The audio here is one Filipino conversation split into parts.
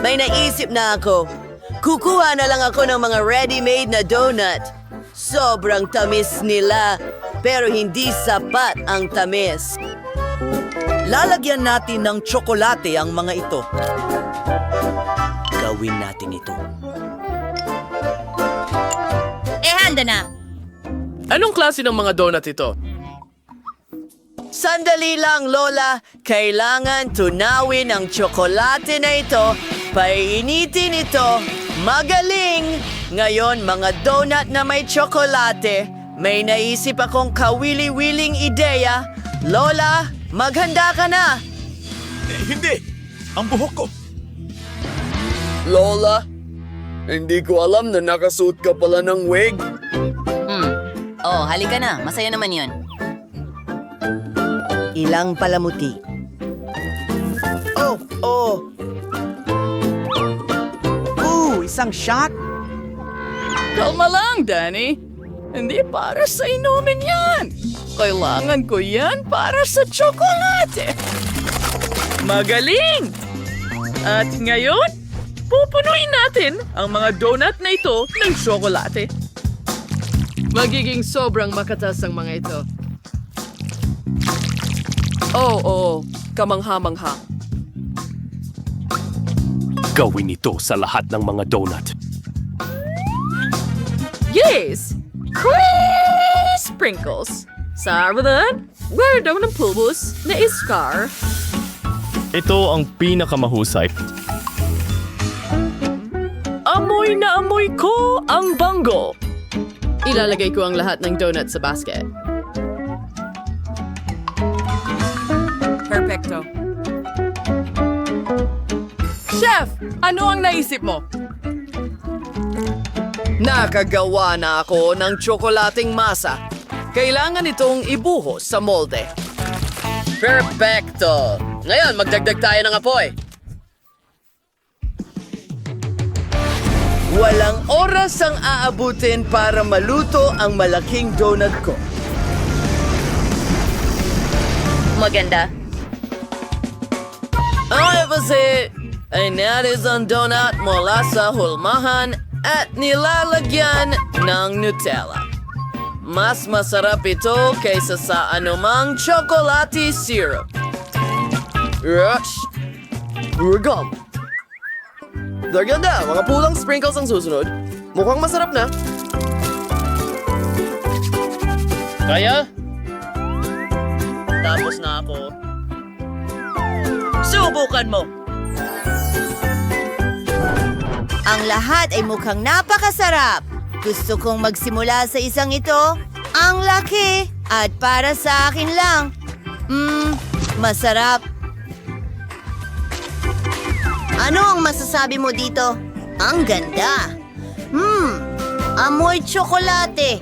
May naisip na ako. Kukuha na lang ako ng mga ready-made na donut. Sobrang tamis nila, pero hindi sapat ang tamis. Lalagyan natin ng tsokolate ang mga ito. Gawin natin ito. Handa na. Anong klase ng mga donut ito? Sandali lang, Lola. Kailangan tunawin ang tsokolate na ito. Painitin ito. Magaling! Ngayon, mga donut na may tsokolate. May naisip akong kawili-wiling ideya. Lola, maghanda ka na! Hindi! Ang buhok ko! Lola, hindi ko alam na nakasuot ka pala ng wig. Oh, halika na. Masaya naman yun. Ilang palamuti. Oh! Isang shot? Kalma lang, Danny. Hindi para sa inumin yan. Kailangan ko yan para sa tsokolate. Magaling! At ngayon, pupunuin natin ang mga donut na ito ng tsokolate. Magiging sobrang makatas ang mga ito. Oo, kamangha-mangha. Gawin ito sa lahat ng mga donut. Yes! Crisp sprinkles. Sa aradan, where daw ng pulbos na iskar. Ito ang pinakamahusay. Amoy na amoy ko ang bango. Ilalagay ko ang lahat ng donut sa basket. Perfecto. Chef, ano ang naisip mo? Nakagawa na ako ng tsokolating masa. Kailangan itong ibuhos sa molde. Perfecto! Ngayon, magdagdag tayo ng apoy. Walang oras ang aabutin para maluto ang malaking donut ko. Maganda. Ay, kasi ay natis ang donut mula sa hulmahan at nilalagyan ng Nutella. Mas masarap ito kaysa sa anumang chocolate syrup. Rush! Urgom! Ganda, mga pulang sprinkles ang susunod. Mukhang masarap na. Kaya? Tapos na ako. Subukan mo! Ang lahat ay mukhang napakasarap. Gusto kong magsimula sa isang ito. Ang laki. At para sa akin lang. Masarap. Ano ang masasabi mo dito? Ang ganda. Amoy tsokolate.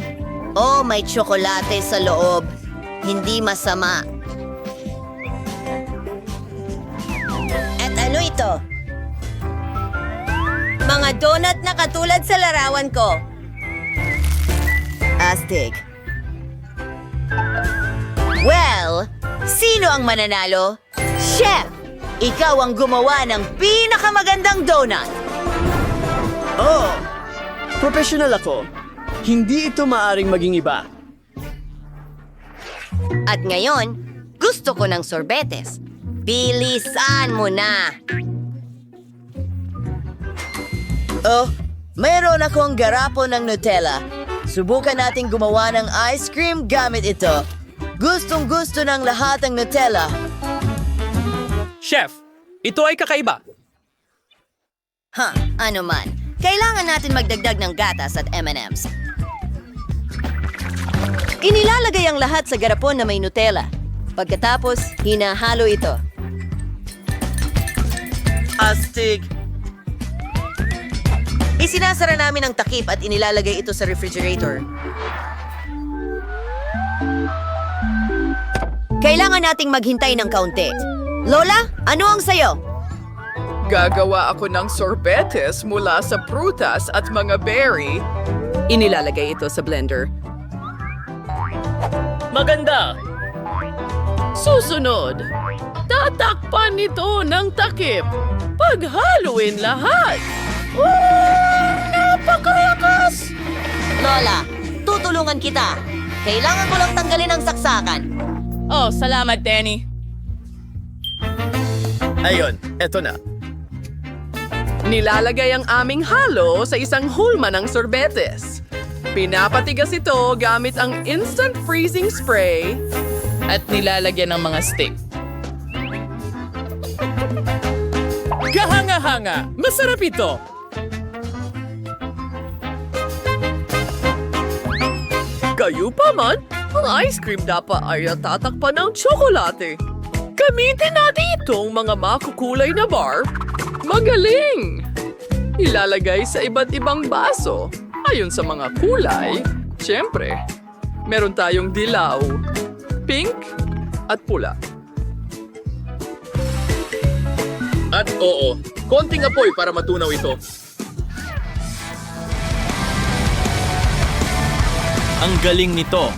Oh, may tsokolate sa loob. Hindi masama. At ano ito? Mga donut na katulad sa larawan ko. Astig. Well, sino ang mananalo? Chef! Ikaw ang gumawa ng pinakamagandang donut. Oh, professional ako. Hindi ito maaring maging iba. At ngayon, gusto ko ng sorbetes. Bilisan mo na! Oh, mayroon akong garapon ng Nutella. Subukan nating gumawa ng ice cream gamit ito. Gustong-gusto ng lahat ang Nutella. Chef, ito ay kakaiba. Ano man. Kailangan natin magdagdag ng gatas at M&M's. Inilalagay ang lahat sa garapon na may Nutella. Pagkatapos, hinahalo ito. Astig! Isinasara namin ang takip at inilalagay ito sa refrigerator. Kailangan nating maghintay ng kaunti. Lola, ano ang sayo? Gagawa ako ng sorbetes mula sa prutas at mga berry. Inilalagay ito sa blender. Maganda! Susunod, Tatakpan nito ng takip. Paghaluin lahat. Napakalakas! Lola, tutulungan kita. Kailangan ko lang tanggalin ang saksakan. Oh, salamat, Danny. Ayun, eto na. Nilalagay ang aming halo sa isang hulma ng sorbetes. Pinapatigas ito gamit ang instant freezing spray at nilalagyan ng mga stick. Kahanga-hanga! Masarap ito! Kayo pa man, ang ice cream dapat ay tatakpan ng tsokolate. Gamitin natin itong mga makukulay na bar. Magaling! Ilalagay sa iba't ibang baso. Ayon sa mga kulay, siyempre, meron tayong dilaw, pink, at pula. At oo, konting apoy para matunaw ito. Ang galing nito.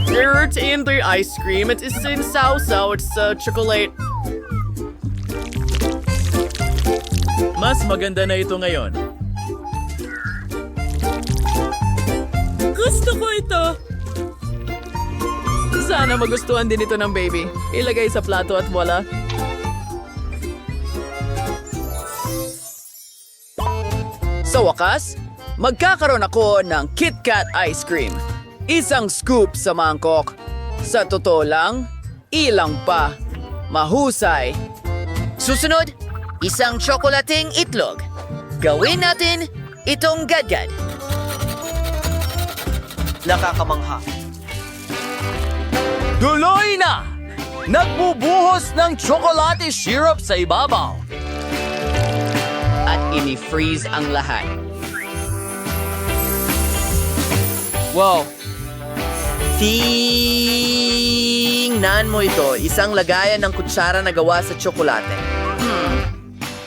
It's in the ice cream. It is in sausaw. It's chocolate. Mas maganda na ito ngayon. Gusto ko ito. Sana magustuhan din ito ng baby. Ilagay sa plato at wala. Sa wakas, magkakaroon ako ng KitKat ice cream. Isang scoop sa mangkok. Sa totoo lang, ilang pa. Mahusay. Susunod, isang tsokolating itlog. Gawin natin itong gadgad. Nakakamangha. Tuloy na! Nagbubuhos ng tsokolate syrup sa ibabaw. At ini-freeze ang lahat. Wow! Tingnan mo ito, isang lagayan ng kutsara na gawa sa tsokolate.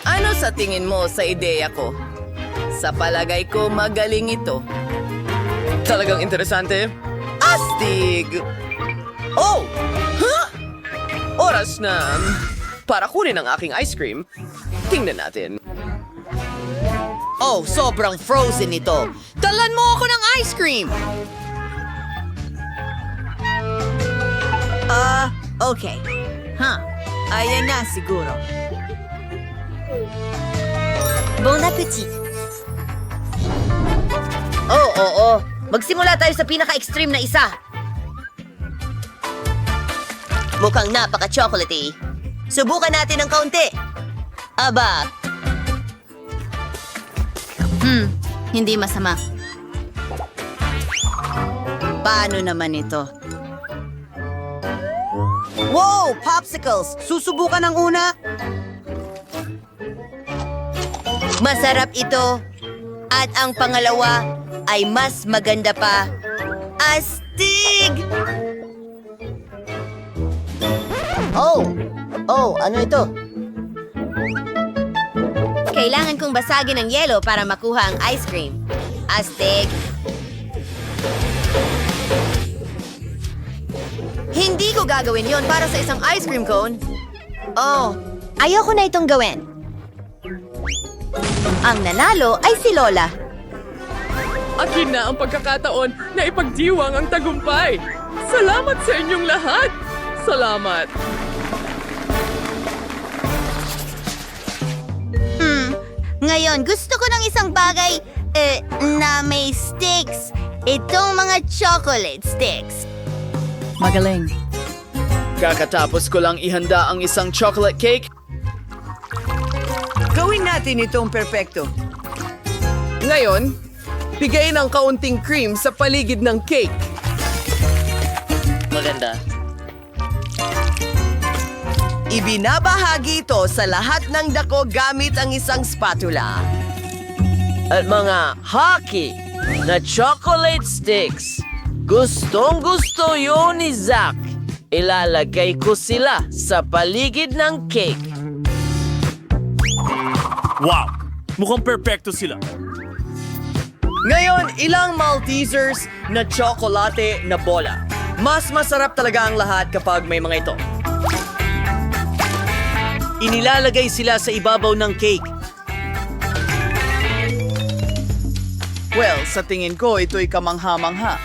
Ano sa tingin mo sa ideya ko? Sa palagay ko, magaling ito. Talagang interesante. Astig! Oh! Huh? Oras na para kunin ang aking ice cream. Tingnan natin. Oh, sobrang frozen ito. Dalan mo ako ng ice cream! Okay. Ayan na siguro. Bon appetit! Oo. Magsimula tayo sa pinaka-extreme na isa. Mukhang napaka-chocolatey. Subukan natin ng kaunti. Aba. Hindi masama. Paano naman ito? Wow! Popsicles! Susubukan ang una? Masarap ito. At ang pangalawa ay mas maganda pa. Astig! Oh, ano ito? Kailangan kong basagin ng yelo para makuha ang ice cream. Astig. Hindi ko gagawin yon para sa isang ice cream cone. Oh, ayoko na itong gawin. Ang nanalo ay si Lola. Akin na ang pagkakataon na ipagdiwang ang tagumpay. Salamat sa inyong lahat. Salamat. Ngayon, gusto ko ng isang bagay na may sticks. Itong mga chocolate sticks. Magaling. Kakatapos ko lang ihanda ang isang chocolate cake. Gawin natin itong perpekto. Ngayon, bigay ng kaunting cream sa paligid ng cake. Maganda. Ibinabahagi ito sa lahat ng dako gamit ang isang spatula. At mga hockey na chocolate sticks. Gustong-gusto yun ni Zach. Ilalagay ko sila sa paligid ng cake. Wow! Mukhang perpekto sila. Ngayon, ilang Maltesers na tsokolate na bola. Mas masarap talaga ang lahat kapag may mga ito. Inilalagay sila sa ibabaw ng cake. Well, sa tingin ko, ito'y kamangha-mangha.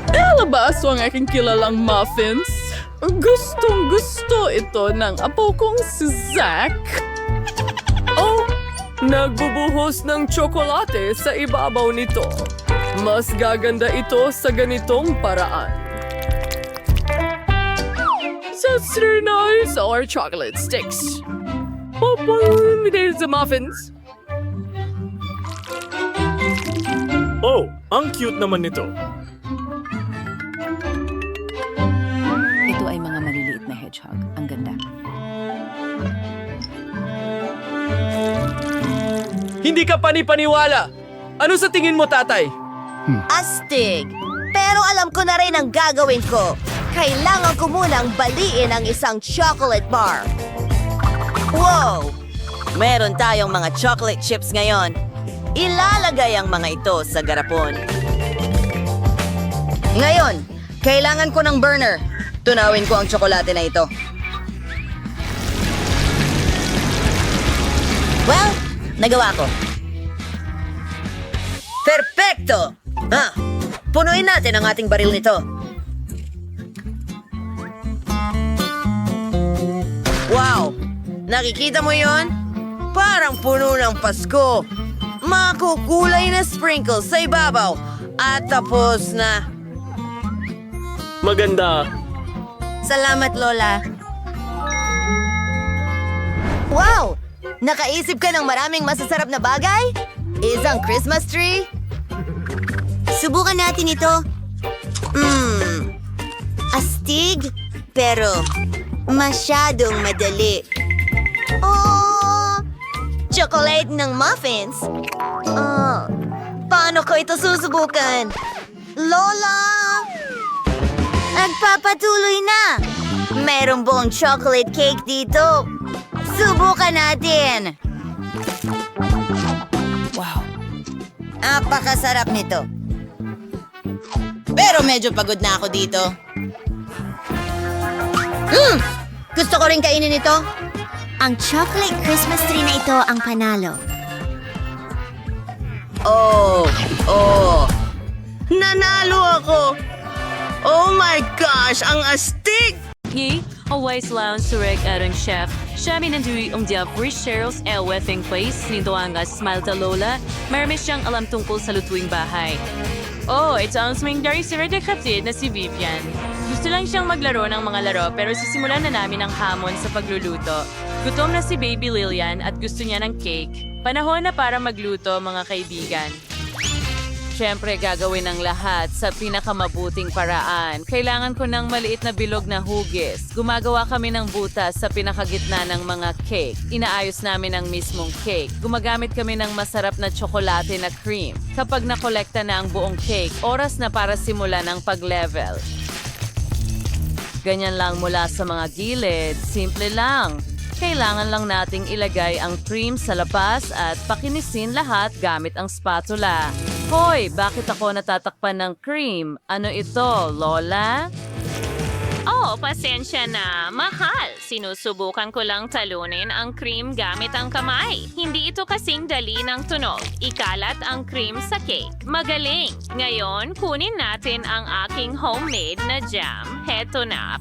Alabas ang aking kilalang muffins. Gustong gusto ito ng apo kong si Zach. Oh, nagbubuhos ng tsokolate sa ibabaw nito. Mas gaganda ito sa ganitong paraan. That's very nice. Or chocolate sticks. There's the muffins. Oh, ang cute naman nito. Ito ay mga maliliit na hedgehog. Ang ganda. Hindi ka panipaniwala! Ano sa tingin mo, tatay? Astig! Pero alam ko na rin ang gagawin ko. Kailangan ko munang baliin ang isang chocolate bar. Wow! Meron tayong mga chocolate chips ngayon. Ilalagay ang mga ito sa garapon. Ngayon, kailangan ko ng burner. Tunawin ko ang tsokolate na ito. Well, nagawa ko. Perpekto! Punuin natin ang ating baril nito. Wow! Nakikita mo yon? Parang puno ng Pasko. Makukulay na sprinkles sa ibabaw. At tapos na. Maganda. Salamat, Lola. Wow! Nakaisip ka ng maraming masasarap na bagay? Isang Christmas tree? Subukan natin ito. Astig, pero masyadong madali. Oh! Chocolate ng muffins? Paano ko ito susubukan? Lola! Nagpapatuloy na. Merong buong chocolate cake dito. Subukan natin. Wow. Napakasarap nito. Pero medyo pagod na ako dito. Gusto ko rin kainin ito. Ang chocolate Christmas tree na ito ang panalo. Oh. Nanalo ako. Oh my gosh, ang astig! Hi, always lounge surek arang chef. Siya minandui dia free Cheryl's wedding place. Nito ang smile ta Lola. Marami siyang alam tungkol sa lutuing bahay. Oh, ito ang swing dari si Rede kapatid na si Vivian. Gusto lang siyang maglaro ng mga laro pero sisimulan na namin ang hamon sa pagluluto. Gutom na si Baby Lillian at gusto niya ng cake. Panahon na para magluto, mga kaibigan. Siyempre, gagawin ang lahat sa pinakamabuting paraan. Kailangan ko ng maliit na bilog na hugis. Gumagawa kami ng butas sa pinakagitna ng mga cake. Inaayos namin ang mismong cake. Gumagamit kami ng masarap na tsokolate na cream. Kapag nakolekta na ang buong cake, oras na para simulan ang pag-level. Ganyan lang mula sa mga gilid. Simple lang. Kailangan lang nating ilagay ang cream sa labas at pakinisin lahat gamit ang spatula. Hoy, bakit ako natatakpan ng cream? Ano ito, Lola? Oh, pasensya na. Mahal. Sinusubukan ko lang talunin ang cream gamit ang kamay. Hindi ito kasing dali ng tunog. Ikalat ang cream sa cake. Magaling. Ngayon, kunin natin ang aking homemade na jam. Heto na.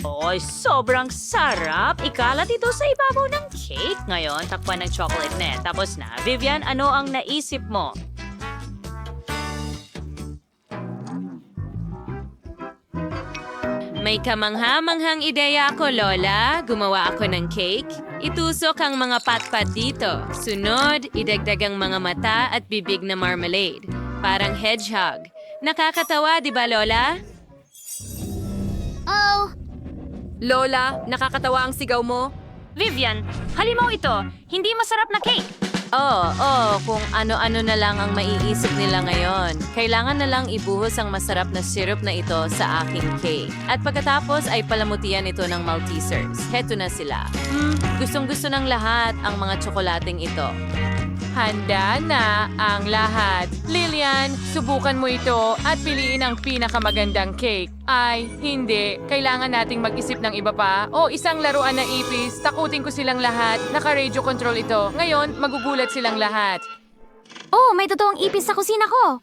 Oy, sobrang sarap. Ikalat ito sa ibabaw ng cake. Ngayon, takpan ng chocolate net. Tapos na. Vivian, ano ang naisip mo? May kamangha-manghang ideya ako, Lola. Gumawa ako ng cake. Itusok ang mga patpat dito. Sunod, idagdag ang mga mata at bibig na marmalade. Parang hedgehog. Nakakatawa, di ba, Lola? Oh! Lola, nakakatawa ang sigaw mo. Vivian, halimaw ito. Hindi masarap na cake. Kung ano-ano na lang ang maiisip nila ngayon. Kailangan na lang ibuhos ang masarap na syrup na ito sa aking cake. At pagkatapos ay palamutian ito ng Maltesers. Heto na sila. Gustong-gusto ng lahat ang mga tsokolating ito. handa na ang lahat. Lilian, subukan mo ito at piliin ang pinakamagandang cake. Ay, hindi. Kailangan nating mag-isip ng iba pa. O isang laruan na ipis. Takutin ko silang lahat. Naka-radio control ito. Ngayon, magugulat silang lahat. Oh, may totoong ipis sa kusina ko.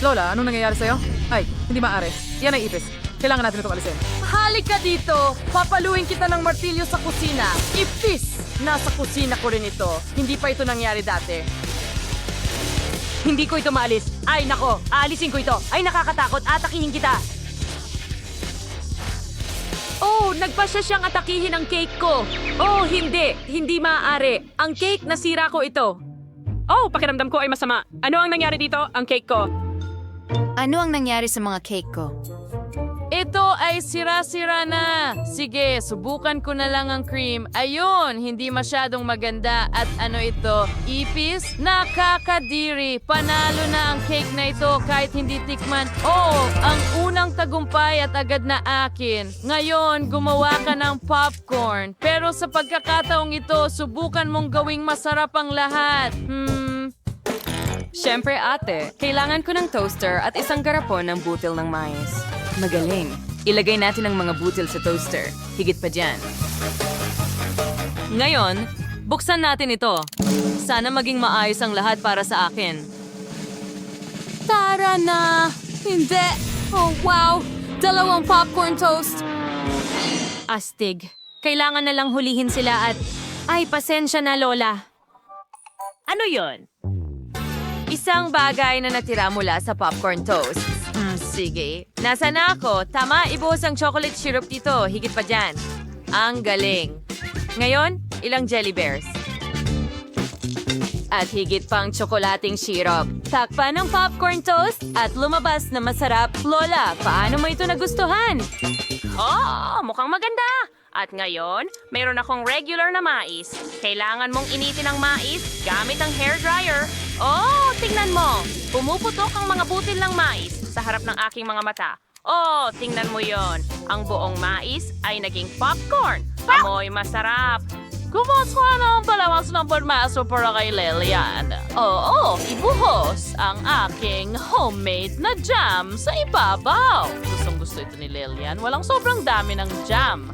Lola, anong nangyayari sa'yo? Ay, hindi maaari. Yan ay ipis. Kailangan natin itong alisin. Halika dito! Papaluin kita ng martilyo sa kusina. Ipis! Nasa kusina ko rin ito. Hindi pa ito nangyari dati. Hindi ko ito maalis. Ay, nako! Aalisin ko ito. Ay, nakakatakot. Atakihin kita. Oh, nagpasya siyang atakihin ang cake ko. Oh, hindi. Hindi maaari. Ang cake, nasira ko ito. Oh, pakiramdam ko ay masama. Ano ang nangyari dito? Ang cake ko. Ano ang nangyari sa mga cake ko? Ito ay sira-sira na. Sige, subukan ko na lang ang cream. Ayun, hindi masyadong maganda. At ano ito? Ipis? Nakakadiri. Panalo na ang cake na ito kahit hindi tikman. Oh, ang unang tagumpay at agad na akin. Ngayon, gumawa ka ng popcorn. Pero sa pagkakataong ito, subukan mong gawing masarap ang lahat. Siyempre ate, kailangan ko ng toaster at isang garapon ng butil ng mais. Magaling. Ilagay natin ang mga butil sa toaster. Higit pa dyan. Ngayon, buksan natin ito. Sana maging maayos ang lahat para sa akin. Tara na! Hindi! Oh, wow! 2 popcorn toast! Astig. Kailangan na lang hulihin sila at... Ay, pasensya na, Lola. Ano yon? Isang bagay na natira mula sa popcorn toast. Sige. Nasa na ako? Tama, ibuhos ang chocolate syrup dito. Higit pa dyan. Ang galing. Ngayon, ilang jelly bears. At higit pang tsokolating syrup. Takpan ng popcorn toast at lumabas na masarap. Lola, paano mo ito nagustuhan? Oh, mukhang maganda. At ngayon, mayroon akong regular na mais. Kailangan mong initin ang mais gamit ang hairdryer. Oh, tingnan mo. Pumuputok ang mga butil ng mais sa harap ng aking mga mata. Oh, tingnan mo yon. Ang buong mais ay naging popcorn. Amoy masarap. Kumusta na ang palawas ng pagmaso para kay Lilian? Oo, ibuhos ang aking homemade na jam sa ibabaw. Gustong-gusto ito ni Lilian. Walang sobrang dami ng jam.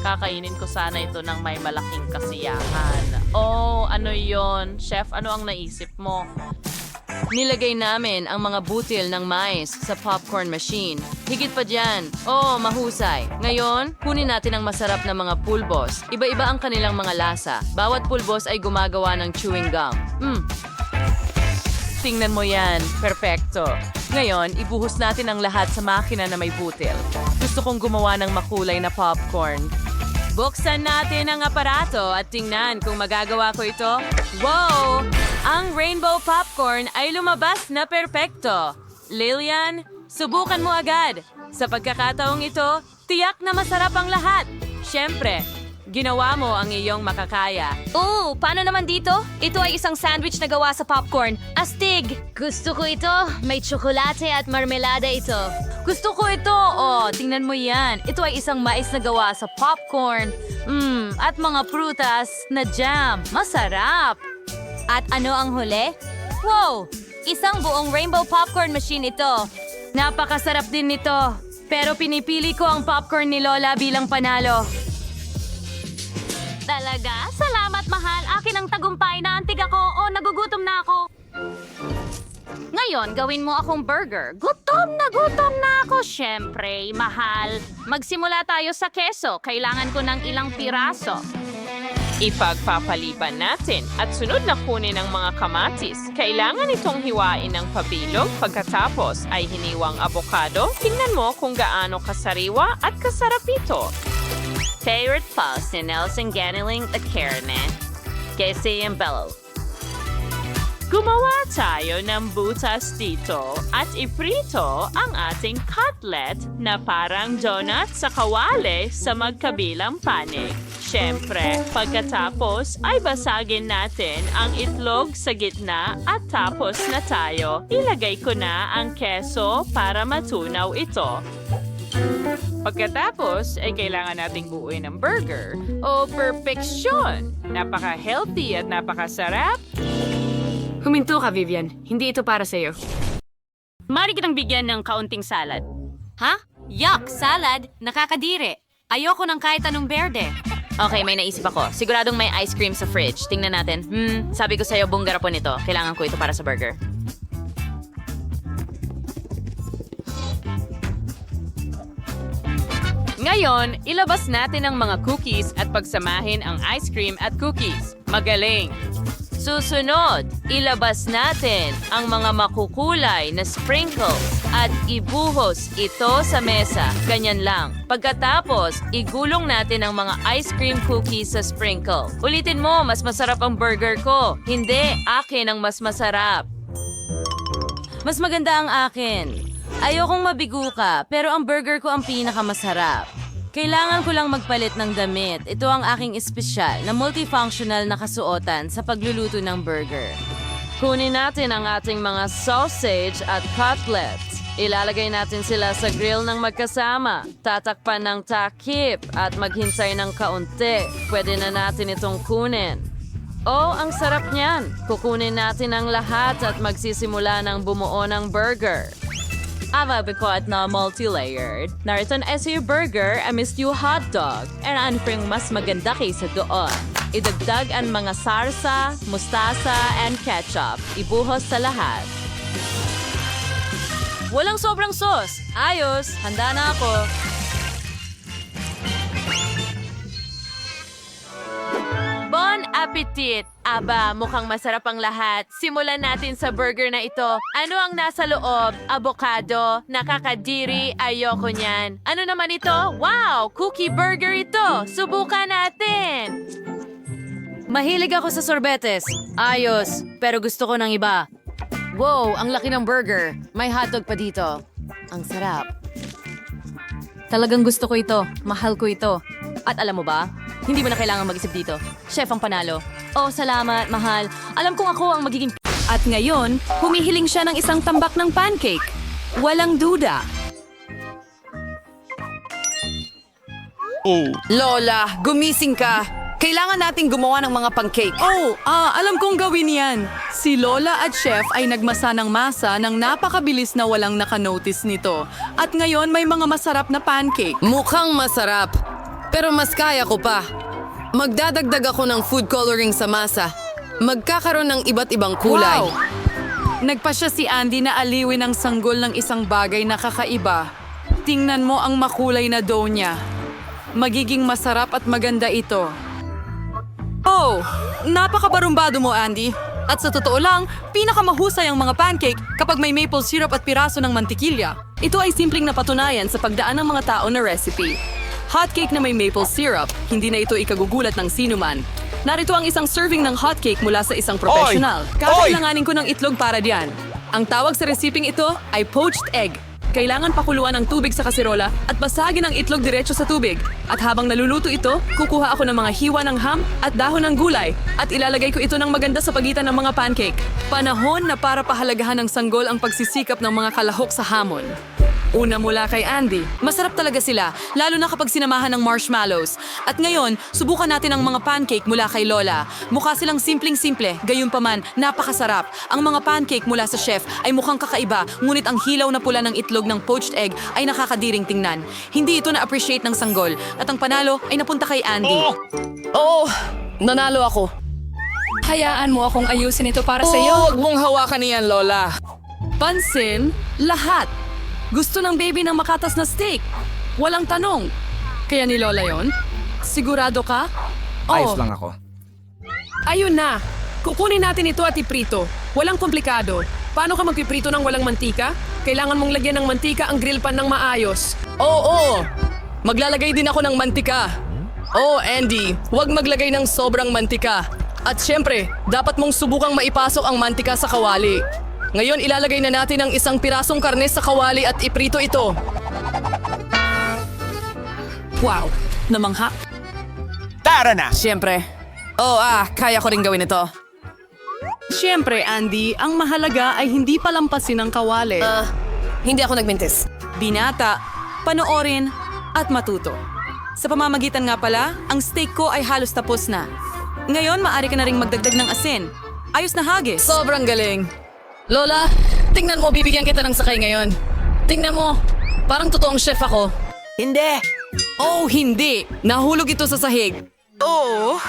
Kakainin ko sana ito ng may malaking kasiyahan. Oh, ano yon? Chef, ano ang naisip mo? Nilagay namin ang mga butil ng mais sa popcorn machine. Higit pa dyan. Oh, mahusay. Ngayon, kunin natin ang masarap na mga pulbos. Iba-iba ang kanilang mga lasa. Bawat pulbos ay gumagawa ng chewing gum. Tingnan mo yan. Perfecto. Ngayon, ibuhos natin ang lahat sa makina na may butil. Gusto kong gumawa ng makulay na popcorn. Buksan natin ang aparato at tingnan kung magagawa ko ito. Wow! Ang rainbow popcorn ay lumabas na perpekto. Lilian, subukan mo agad. Sa pagkakataong ito, tiyak na masarap ang lahat. Siyempre, ginawa mo ang iyong makakaya. Oh, paano naman dito? Ito ay isang sandwich na gawa sa popcorn. Astig! Gusto ko ito. May tsokolate at marmelada ito. Gusto ko ito. Oh, tingnan mo yan. Ito ay isang mais na gawa sa popcorn. At mga prutas na jam. Masarap. At ano ang huli? Wow! Isang buong rainbow popcorn machine ito. Napakasarap din nito. Pero pinipili ko ang popcorn ni Lola bilang panalo. Talaga? Salamat, mahal. Akin ang tagumpay. Naantig ako o nagugutom na ako. Ngayon, gawin mo akong burger. Gutom na ako. Siyempre, mahal. Magsimula tayo sa keso. Kailangan ko ng ilang piraso. Ipagpapaliban natin at sunod na kunin ang mga kamatis. Kailangan itong hiwain ng pabilog pagkatapos ay hiniwang abokado. Tingnan mo kung gaano kasariwa at kasarap ito. Favorite pause ni Nelson Ganiling at Carne. Kasi yung bellow. Gumawa tayo ng butas dito at iprito ang ating cutlet na parang donut sa kawali sa magkabilang panig. Siyempre, pagkatapos ay basagin natin ang itlog sa gitna at tapos na tayo. Ilagay ko na ang keso para matunaw ito. Pagkatapos ay kailangan nating buuin ng burger o perfeksyon. Napaka-healthy at napakasarap. Huminto ka, Vivian. Hindi ito para sa'yo. Mari kitang bigyan ng kaunting salad. Ha? Yuck! Salad? Nakakadiri. Ayoko ng kahit anong berde. Okay, may naisip ako. Siguradong may ice cream sa fridge. Tingnan natin. Sabi ko sa'yo, buong garapon ito. Kailangan ko ito para sa burger. Ngayon, ilabas natin ang mga cookies at pagsamahin ang ice cream at cookies. Magaling! Susunod, ilabas natin ang mga makukulay na sprinkles at ibuhos ito sa mesa. Ganyan lang. Pagkatapos, igulong natin ang mga ice cream cookies sa sprinkle. Ulitin mo, mas masarap ang burger ko. Hindi, akin ang mas masarap. Mas maganda ang akin. Ayokong mabigo ka, pero ang burger ko ang pinakamasarap. Kailangan ko lang magpalit ng damit. Ito ang aking espesyal na multifunctional na kasuotan sa pagluluto ng burger. Kunin natin ang ating mga sausage at cutlets. Ilalagay natin sila sa grill ng magkasama. Tatakpan ng takip at maghintay ng kaunti. Pwede na natin itong kunin. Oh, ang sarap niyan! Kukunin natin ang lahat at magsisimula ng bumuo ng burger. Avabikot na multi-layered. Narito na SU burger, MSU hotdog. And ano pang mas maganda kaysa doon? Idagdag ang mga sarsa, mustasa, and ketchup. Ibuhos sa lahat. Walang sobrang sauce. Ayos, handa na ako. Bon appetit! Aba, mukhang masarap ang lahat. Simulan natin sa burger na ito. Ano ang nasa loob? Avocado? Nakakadiri? Ayoko niyan. Ano naman ito? Wow! Cookie burger ito! Subukan natin! Mahilig ako sa sorbetes. Ayos, pero gusto ko ng iba. Wow, ang laki ng burger. May hotdog pa dito. Ang sarap. Talagang gusto ko ito. Mahal ko ito. At alam mo ba? Hindi mo na kailangan mag-isip dito. Chef ang panalo. Oh, salamat, mahal. Alam kong ako ang magiging... At ngayon, humihiling siya ng isang tambak ng pancake. Walang duda. Lola, gumising ka. Kailangan nating gumawa ng mga pancake. Alam kong gawin yan. Si Lola at Chef ay nagmasa ng masa ng napakabilis na walang nakanotice nito. At ngayon may mga masarap na pancake. Mukhang masarap. Pero mas kaya ko pa. Magdadagdag ako ng food coloring sa masa. Magkakaroon ng iba't ibang kulay. Wow! Nagpasya si Andy na aliwin ang sanggol ng isang bagay na kakaiba. Tingnan mo ang makulay na dough niya. Magiging masarap at maganda ito. Oh, napakabarumbado mo, Andy. At sa totoo lang, pinakamahusay ang mga pancake kapag may maple syrup at piraso ng mantikilya. Ito ay simpleng napatunayan sa pagdaan ng mga tao na recipe. Hotcake na may maple syrup, hindi na ito ikagugulat ng sinuman. Narito ang isang serving ng hotcake mula sa isang professional. Kakailanganin ko ng itlog para diyan. Ang tawag sa resiping ito ay poached egg. Kailangan pakuluan ang tubig sa kaserola at basagin ang itlog diretso sa tubig. At habang naluluto ito, kukuha ako ng mga hiwa ng ham at dahon ng gulay at ilalagay ko ito ng maganda sa pagitan ng mga pancake. Panahon na para pahalagahan ng sanggol ang pagsisikap ng mga kalahok sa hamon. Una mula kay Andy. Masarap talaga sila, lalo na kapag sinamahan ng marshmallows. At ngayon, subukan natin ang mga pancake mula kay Lola. Mukha silang simpleng-simple, gayunpaman, napakasarap. Ang mga pancake mula sa chef ay mukhang kakaiba, ngunit ang hilaw na pula ng itlog ng poached egg ay nakakadiring tingnan. Hindi ito na-appreciate ng sanggol, at ang panalo ay napunta kay Andy. Oo, nanalo ako. Hayaan mo akong ayusin ito para sa iyo. Huwag mong hawakan niyan, Lola. Pansin, lahat. Gusto ng baby ng makatas na steak. Walang tanong. Kaya ni Lola yon? Sigurado ka? Ayos lang ako. Ayun na. Kukunin natin ito at iprito. Walang komplikado. Paano ka magpiprito ng walang mantika? Kailangan mong lagyan ng mantika ang grill pan ng maayos. Oo, maglalagay din ako ng mantika. Andy, huwag maglagay ng sobrang mantika. At syempre, dapat mong subukang maipasok ang mantika sa kawali. Ngayon, ilalagay na natin ang isang pirasong karne sa kawali at iprito ito. Wow, namangha. Tara na! Syempre. Kaya ko rin gawin ito. Siyempre, Andy, ang mahalaga ay hindi palampasin ang kawali. Hindi ako nagmintis. Binata, panoorin, at matuto. Sa pamamagitan nga pala, ang steak ko ay halos tapos na. Ngayon, maaari ka na ring magdagdag ng asin. Ayos na hagis. Sobrang galing. Lola, tingnan mo, bibigyan kita ng sakay ngayon. Tingnan mo, parang totoong chef ako. Hindi. Oh, hindi. Nahulog ito sa sahig. Oo.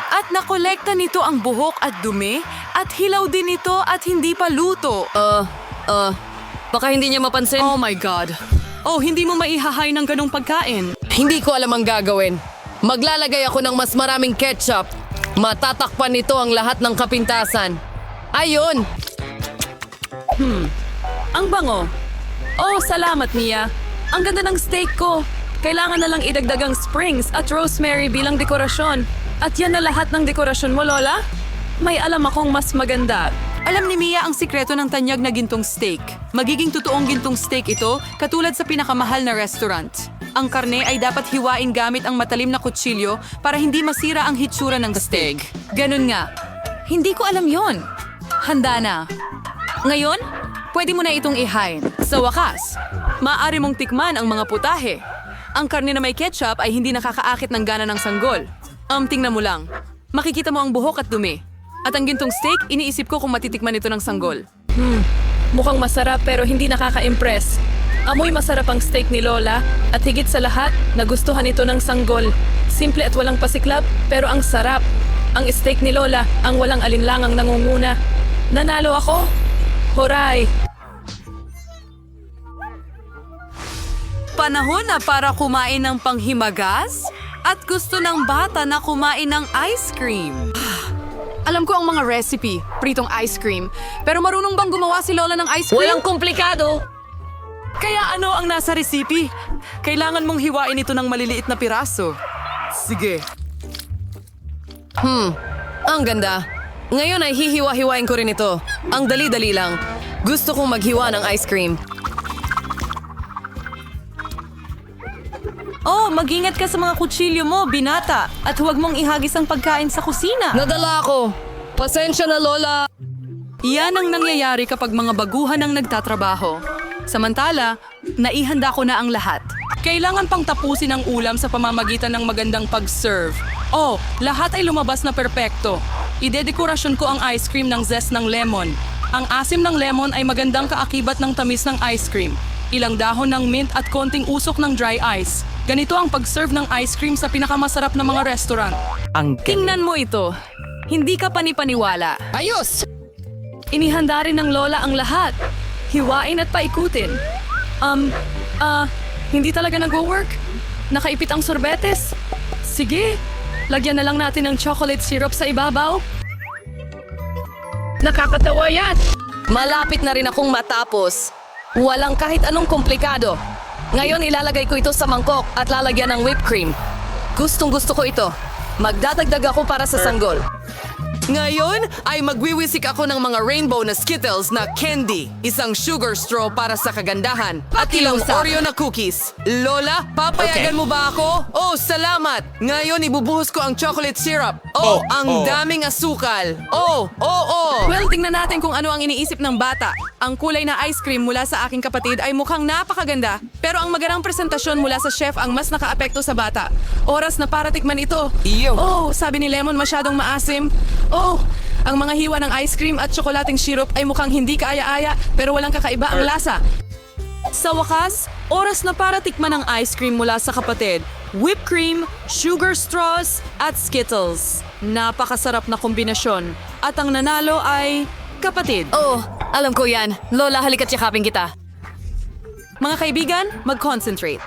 At nakolekta nito ang buhok at dumi at hilaw din ito at hindi pa luto. Baka hindi niya mapansin. Oh my God. Oh, hindi mo maihahay ng ganong pagkain. Hindi ko alam ang gagawin. Maglalagay ako ng mas maraming ketchup. Matatakpan nito ang lahat ng kapintasan. Ayun! Ang bango. Oh, salamat, Mia. Ang ganda ng steak ko. Kailangan na lang idagdag ang springs at rosemary bilang dekorasyon. At yan na lahat ng dekorasyon mo, Lola? May alam akong mas maganda. Alam ni Mia ang sikreto ng tanyag na gintong steak. Magiging totoong gintong steak ito, katulad sa pinakamahal na restaurant. Ang karne ay dapat hiwain gamit ang matalim na kutsilyo para hindi masira ang hitsura ng steak. Ganun nga. Hindi ko alam yon. Handa na. Ngayon, pwede mo na itong ihain. Sa wakas, maaari mong tikman ang mga putahe. Ang karne na may ketchup ay hindi nakakaakit ng gana ng sanggol. Tingnan mo lang. Makikita mo ang buhok at dumi. At ang gintong steak, iniisip ko kung matitikman ito ng sanggol. Mukhang masarap pero hindi nakaka-impress. Amoy masarap ang steak ni Lola at higit sa lahat, nagustuhan ito ng sanggol. Simple at walang pasiklab pero ang sarap. Ang steak ni Lola ang walang alinlangang nangunguna. Nanalo ako? Horay! Panahon na para kumain ng panghimagas at gusto ng bata na kumain ng ice cream. Alam ko ang mga recipe, pritong ice cream. Pero marunong bang gumawa si Lola ng ice cream? Walang komplikado. Kaya ano ang nasa resipe? Kailangan mong hiwain ito ng maliliit na piraso. Sige. Ang ganda. Ngayon ay hihiwa-hiwain ko rin ito. Ang dali-dali lang. Gusto kong maghiwa ng ice cream. Oh, mag-ingat ka sa mga kutsilyo mo, binata. At huwag mong ihagis ang pagkain sa kusina. Nadala ako. Pasensya na, Lola. Iyan ang nangyayari kapag mga baguhan ang nagtatrabaho. Samantala, naihanda ko na ang lahat. Kailangan pang tapusin ang ulam sa pamamagitan ng magandang pag-serve. Oh, lahat ay lumabas na perpekto. Idedekorasyon ko ang ice cream ng zest ng lemon. Ang asim ng lemon ay magandang kaakibat ng tamis ng ice cream. Ilang dahon ng mint at konting usok ng dry ice. Ganito ang pag-serve ng ice cream sa pinakamasarap na mga restaurant. Tingnan mo ito. Hindi ka panipaniwala. Ayos! Inihanda rin ng Lola ang lahat. Hiwain at paikutin. Hindi talaga nag-work? Nakaipit ang sorbetes? Sige, lagyan na lang natin ng chocolate syrup sa ibabaw. Nakakatawa yan! Malapit na rin akong matapos. Walang kahit anong komplikado. Ngayon ilalagay ko ito sa mangkok at lalagyan ng whipped cream. Gustong-gusto ko ito. Magdadagdag ako para sa sanggol. Ngayon ay magwiwisik ako ng mga rainbow na Skittles na candy, isang sugar straw para sa kagandahan, at ilang Oreo na cookies. Lola, papayagan mo ba ako? Oh, salamat! Ngayon ibubuhos ko ang chocolate syrup. Oh, ang daming asukal. Oh. Well, tingnan natin kung ano ang iniisip ng bata. Ang kulay na ice cream mula sa aking kapatid ay mukhang napakaganda, pero ang magandang presentasyon mula sa chef ang mas nakaapekto sa bata. Oras na para tikman ito. Oh, sabi ni Lemon masyadong maasim. Oh, ang mga hiwa ng ice cream at tsokolating syrup ay mukhang hindi kaaya-aya pero walang kakaiba ang lasa. Sa wakas, oras na para tikman ang ice cream mula sa kapatid. Whipped cream, sugar straws, at Skittles. Napakasarap na kombinasyon. At ang nanalo ay kapatid. Oh, alam ko yan. Lola, halika't yakapin kita. Mga kaibigan, mag-concentrate.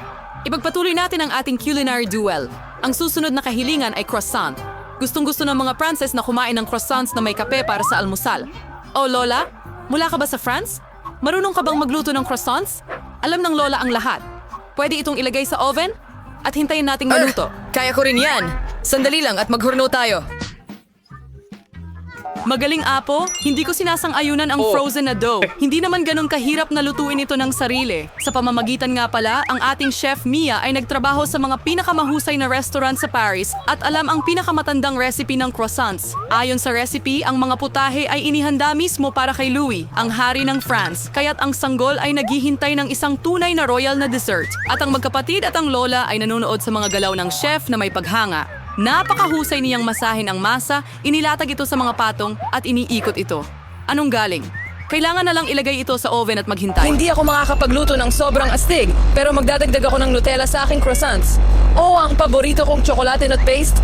Ipagpatuloy natin ang ating culinary duel. Ang susunod na kahilingan ay croissant. Gustong-gusto ng mga Frances na kumain ng croissants na may kape para sa almusal. Oh, Lola, mula ka ba sa France? Marunong ka bang magluto ng croissants? Alam ng Lola ang lahat. Pwede itong ilagay sa oven at hintayin nating maluto. Kaya ko rin yan. Sandali lang at maghurno tayo. Magaling, Apo. Hindi ko sinasang-ayunan ang frozen na dough. Hindi naman ganun kahirap na lutuin ito ng sarili. Sa pamamagitan nga pala, ang ating chef Mia ay nagtrabaho sa mga pinakamahusay na restaurant sa Paris at alam ang pinakamatandang recipe ng croissants. Ayon sa recipe, ang mga putahe ay inihanda mismo para kay Louis, ang hari ng France. Kaya't ang sanggol ay naghihintay ng isang tunay na royal na dessert. At ang magkapatid at ang lola ay nanonood sa mga galaw ng chef na may paghanga. Napakahusay niyang masahin ang masa, inilatag ito sa mga patong at iniikot ito. Anong galing? Kailangan na lang ilagay ito sa oven at maghintay. Hindi ako makakapagluto ng sobrang astig, pero magdadagdag ako ng Nutella sa aking croissants. Oh, ang paborito kong tsokolate nut paste.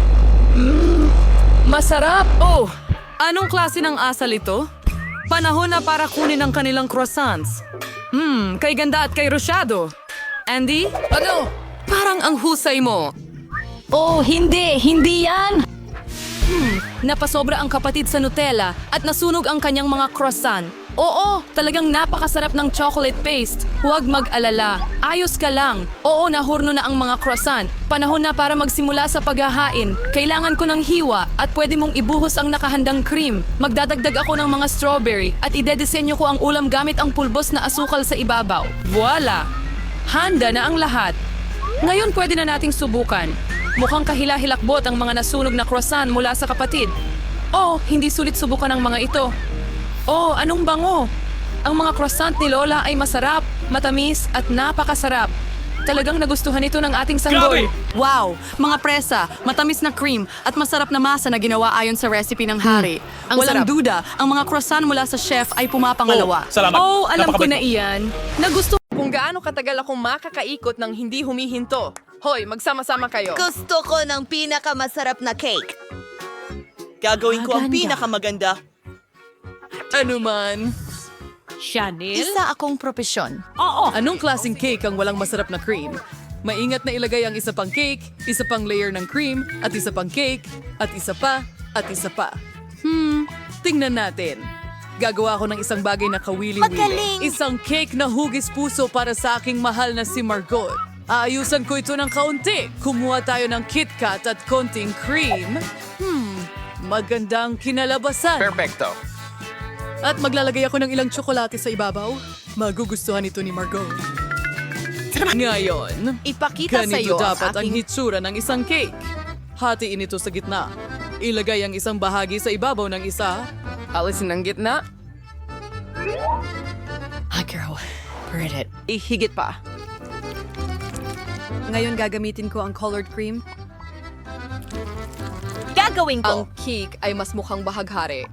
Masarap! Oh, anong klase ng asal ito? Panahon na para kunin ang kanilang croissants. Kay ganda at kay Rosyado. Andy? Ano? Parang ang husay mo. Oh, hindi yan! Napasobra ang kapatid sa Nutella at nasunog ang kanyang mga croissant. Oo, talagang napakasarap ng chocolate paste. Huwag mag-alala. Ayos ka lang. Oo, nahurno na ang mga croissant. Panahon na para magsimula sa paghahain. Kailangan ko ng hiwa at pwede mong ibuhos ang nakahandang cream. Magdadagdag ako ng mga strawberry at idedesenyo ko ang ulam gamit ang pulbos na asukal sa ibabaw. Voila! Handa na ang lahat. Ngayon pwede na nating subukan. Mukhang kahila-hilakbot ang mga nasunog na croissant mula sa kapatid. Oh, hindi sulit subukan ang mga ito. Oh, anong bango? Ang mga croissant ni Lola ay masarap, matamis at napakasarap. Talagang nagustuhan ito ng ating sanggol. Wow! Mga presa, matamis na cream at masarap na masa na ginawa ayon sa recipe ng hari. Walang duda, ang mga croissant mula sa chef ay pumapangalawa. Oh, alam ko na iyan. Kung gaano katagal akong makakaikot ng hindi humihinto. Hoy, magsama-sama kayo. Gusto ko ng pinakamasarap na cake. Gagawin ko ang pinakamaganda. Ano man? Chanel? Isa akong propesyon. Oo! Anong klaseng cake ang walang masarap na cream? Maingat na ilagay ang isa pang cake, isa pang layer ng cream, at isa pang cake, at isa pa, at isa pa. Tingnan natin. Gagawa ko ng isang bagay na kawili-wili. Magaling! Isang cake na hugis puso para sa aking mahal na si Margot. Aayusan ko ito ng kaunti. Kumuha tayo ng KitKat at konting cream. Magandang kinalabasan. Perfecto. At maglalagay ako ng ilang tsokolate sa ibabaw. Magugustuhan ito ni Margot. Ngayon, Ipakita sa ganito iyo dapat ang ang aking... hitsura ng isang cake. Hatiin ito sa gitna. Ilagay ang isang bahagi sa ibabaw ng isa. Alisin ng gitna. Girl, read it. Ihigit pa. Ngayon gagamitin ko ang colored cream. Gagawin Ang ko. cake ay mas mukhang bahaghari.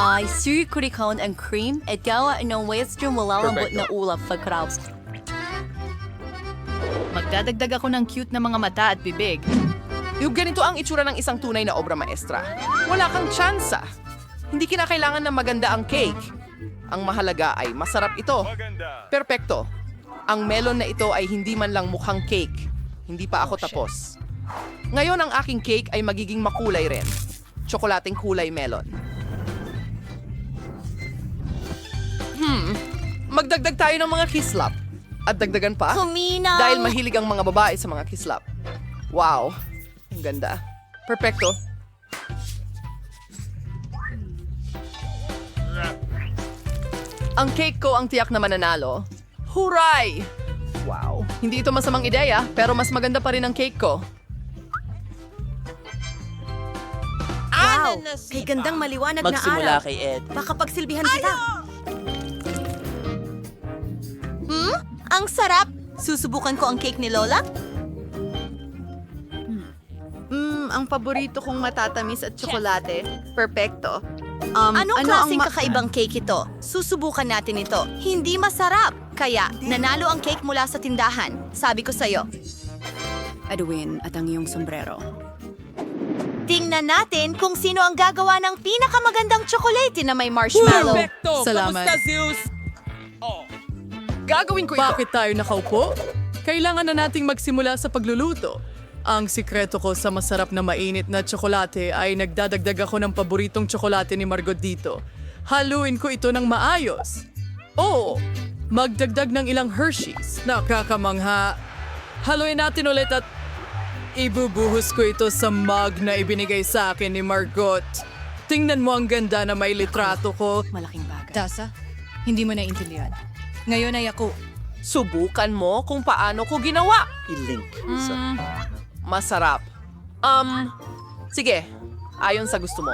Ay sirkurikon ang cream at gawa ng western malalambot na ulap pagkraus. Magdadagdag ako ng cute na mga mata at bibig. Yung ganito ang itsura ng isang tunay na obra maestra. Wala kang tsansa. Hindi kinakailangan na maganda ang cake. Ang mahalaga ay masarap ito. Perpekto. Ang melon na ito ay hindi man lang mukhang cake. Hindi pa ako tapos. Ngayon ang aking cake ay magiging makulay rin. Tsokolating kulay melon. Magdagdag tayo ng mga kislap. At dagdagan pa. Kuminaw! Dahil mahilig ang mga babae sa mga kislap. Wow. Ang ganda. Perpekto. Ang cake ko ang tiyak na mananalo. Huray! Wow. Hindi ito masamang ideya, pero mas maganda pa rin ang cake ko. Wow! Kay gandang maliwanag na Magsimula araw. kay Ed. Baka pagsilbihan kita. Ang sarap! Susubukan ko ang cake ni Lola? Ang paborito kong matatamis at tsokolate. Perfecto. Anong klaseng kakaibang cake ito? Susubukan natin ito. Hindi masarap. Kaya, nanalo ang cake mula sa tindahan. Sabi ko sa'yo. Edwin at ang iyong sombrero. Tingnan natin kung sino ang gagawa ng pinakamagandang tsokolate na may marshmallow. Salamat. Gagawin ko ito. Bakit tayo nakaupo? Kailangan na nating magsimula sa pagluluto. Ang sikreto ko sa masarap na mainit na tsokolate ay nagdadagdag ako ng paboritong tsokolate ni Margot dito. Haluin ko ito ng maayos. Oo, magdagdag ng ilang Hershey's. Nakakamangha. Haluin natin ulit at ibubuhos ko ito sa mug na ibinigay sa akin ni Margot. Tingnan mo ang ganda na may litrato ko. Malaking bagay. Tasa, hindi mo naiintindihan. Ngayon ay ako. Subukan mo kung paano ko ginawa. Ilink. Masarap. Sige. Ayon sa gusto mo.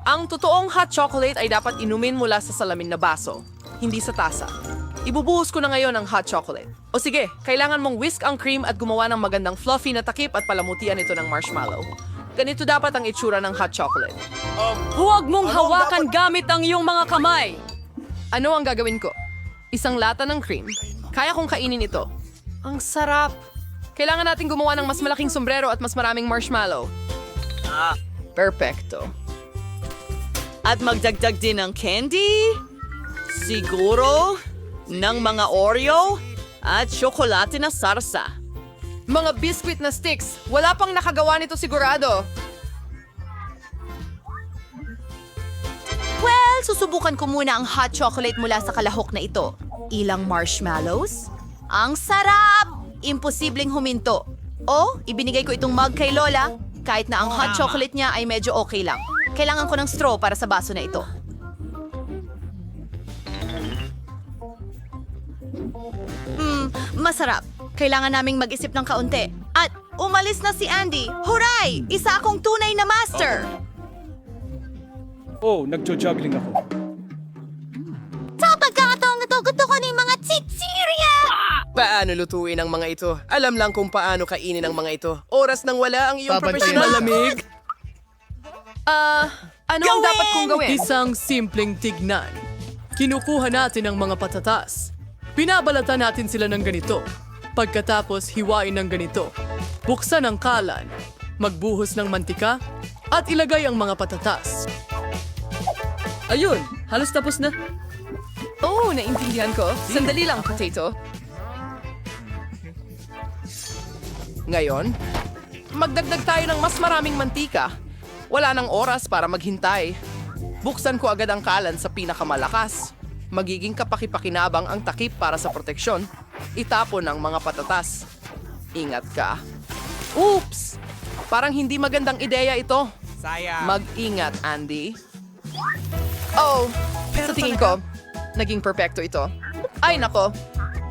Ang totoong hot chocolate ay dapat inumin mula sa salamin na baso, hindi sa tasa. Ibubuhos ko na ngayon ang hot chocolate. O sige, kailangan mong whisk ang cream at gumawa ng magandang fluffy na takip at palamutian ito ng marshmallow. Ganito dapat ang itsura ng hot chocolate. Huwag mong hawakan gamit ang iyong mga kamay. Ano ang gagawin ko? Isang lata ng cream. Kaya kong kainin ito. Ang sarap! Kailangan natin gumawa ng mas malaking sombrero at mas maraming marshmallow. Perfecto. At magdagdag din ng candy? Siguro? Ng mga Oreo? At tsokolate na sarsa. Mga biscuit na sticks. Wala pang nakagawa nito sigurado. Well, susubukan ko muna ang hot chocolate mula sa kalahok na ito. Ilang marshmallows? Ang sarap! Imposibleng huminto. O, ibinigay ko itong mug kay Lola. Kahit na ang hot chocolate niya ay medyo okay lang. Kailangan ko ng straw para sa baso na ito. Masarap. Kailangan naming mag-isip ng kaunti. At umalis na si Andy. Huray! Isa akong tunay na master! Oh, nagjo-juggling ako. Sa pagkakataong ito, gusto ko ng mga chichirya! Paano lutuin ang mga ito? Alam lang kung paano kainin ang mga ito. Oras nang wala ang iyong professional. Malamig? Ano ang dapat kong gawin? Isang simpleng tignan. Kinukuha natin ang mga patatas. Binabalatan natin sila ng ganito. Pagkatapos, hiwain ng ganito. Buksan ang kalan. Magbuhos ng mantika. At ilagay ang mga patatas. Ayun, halos tapos na. Oo, naintindihan ko. Sandali lang, potato. Ngayon, magdagdag tayo ng mas maraming mantika. Wala nang oras para maghintay. Buksan ko agad ang kalan sa pinakamalakas. Magiging kapakipakinabang ang takip para sa proteksyon. Itapon ang mga patatas. Ingat ka. Oops! Parang hindi magandang ideya ito. Sayang. Mag-ingat, Andy. Oh, sa tingin ko, naging perpekto ito. Ay nako,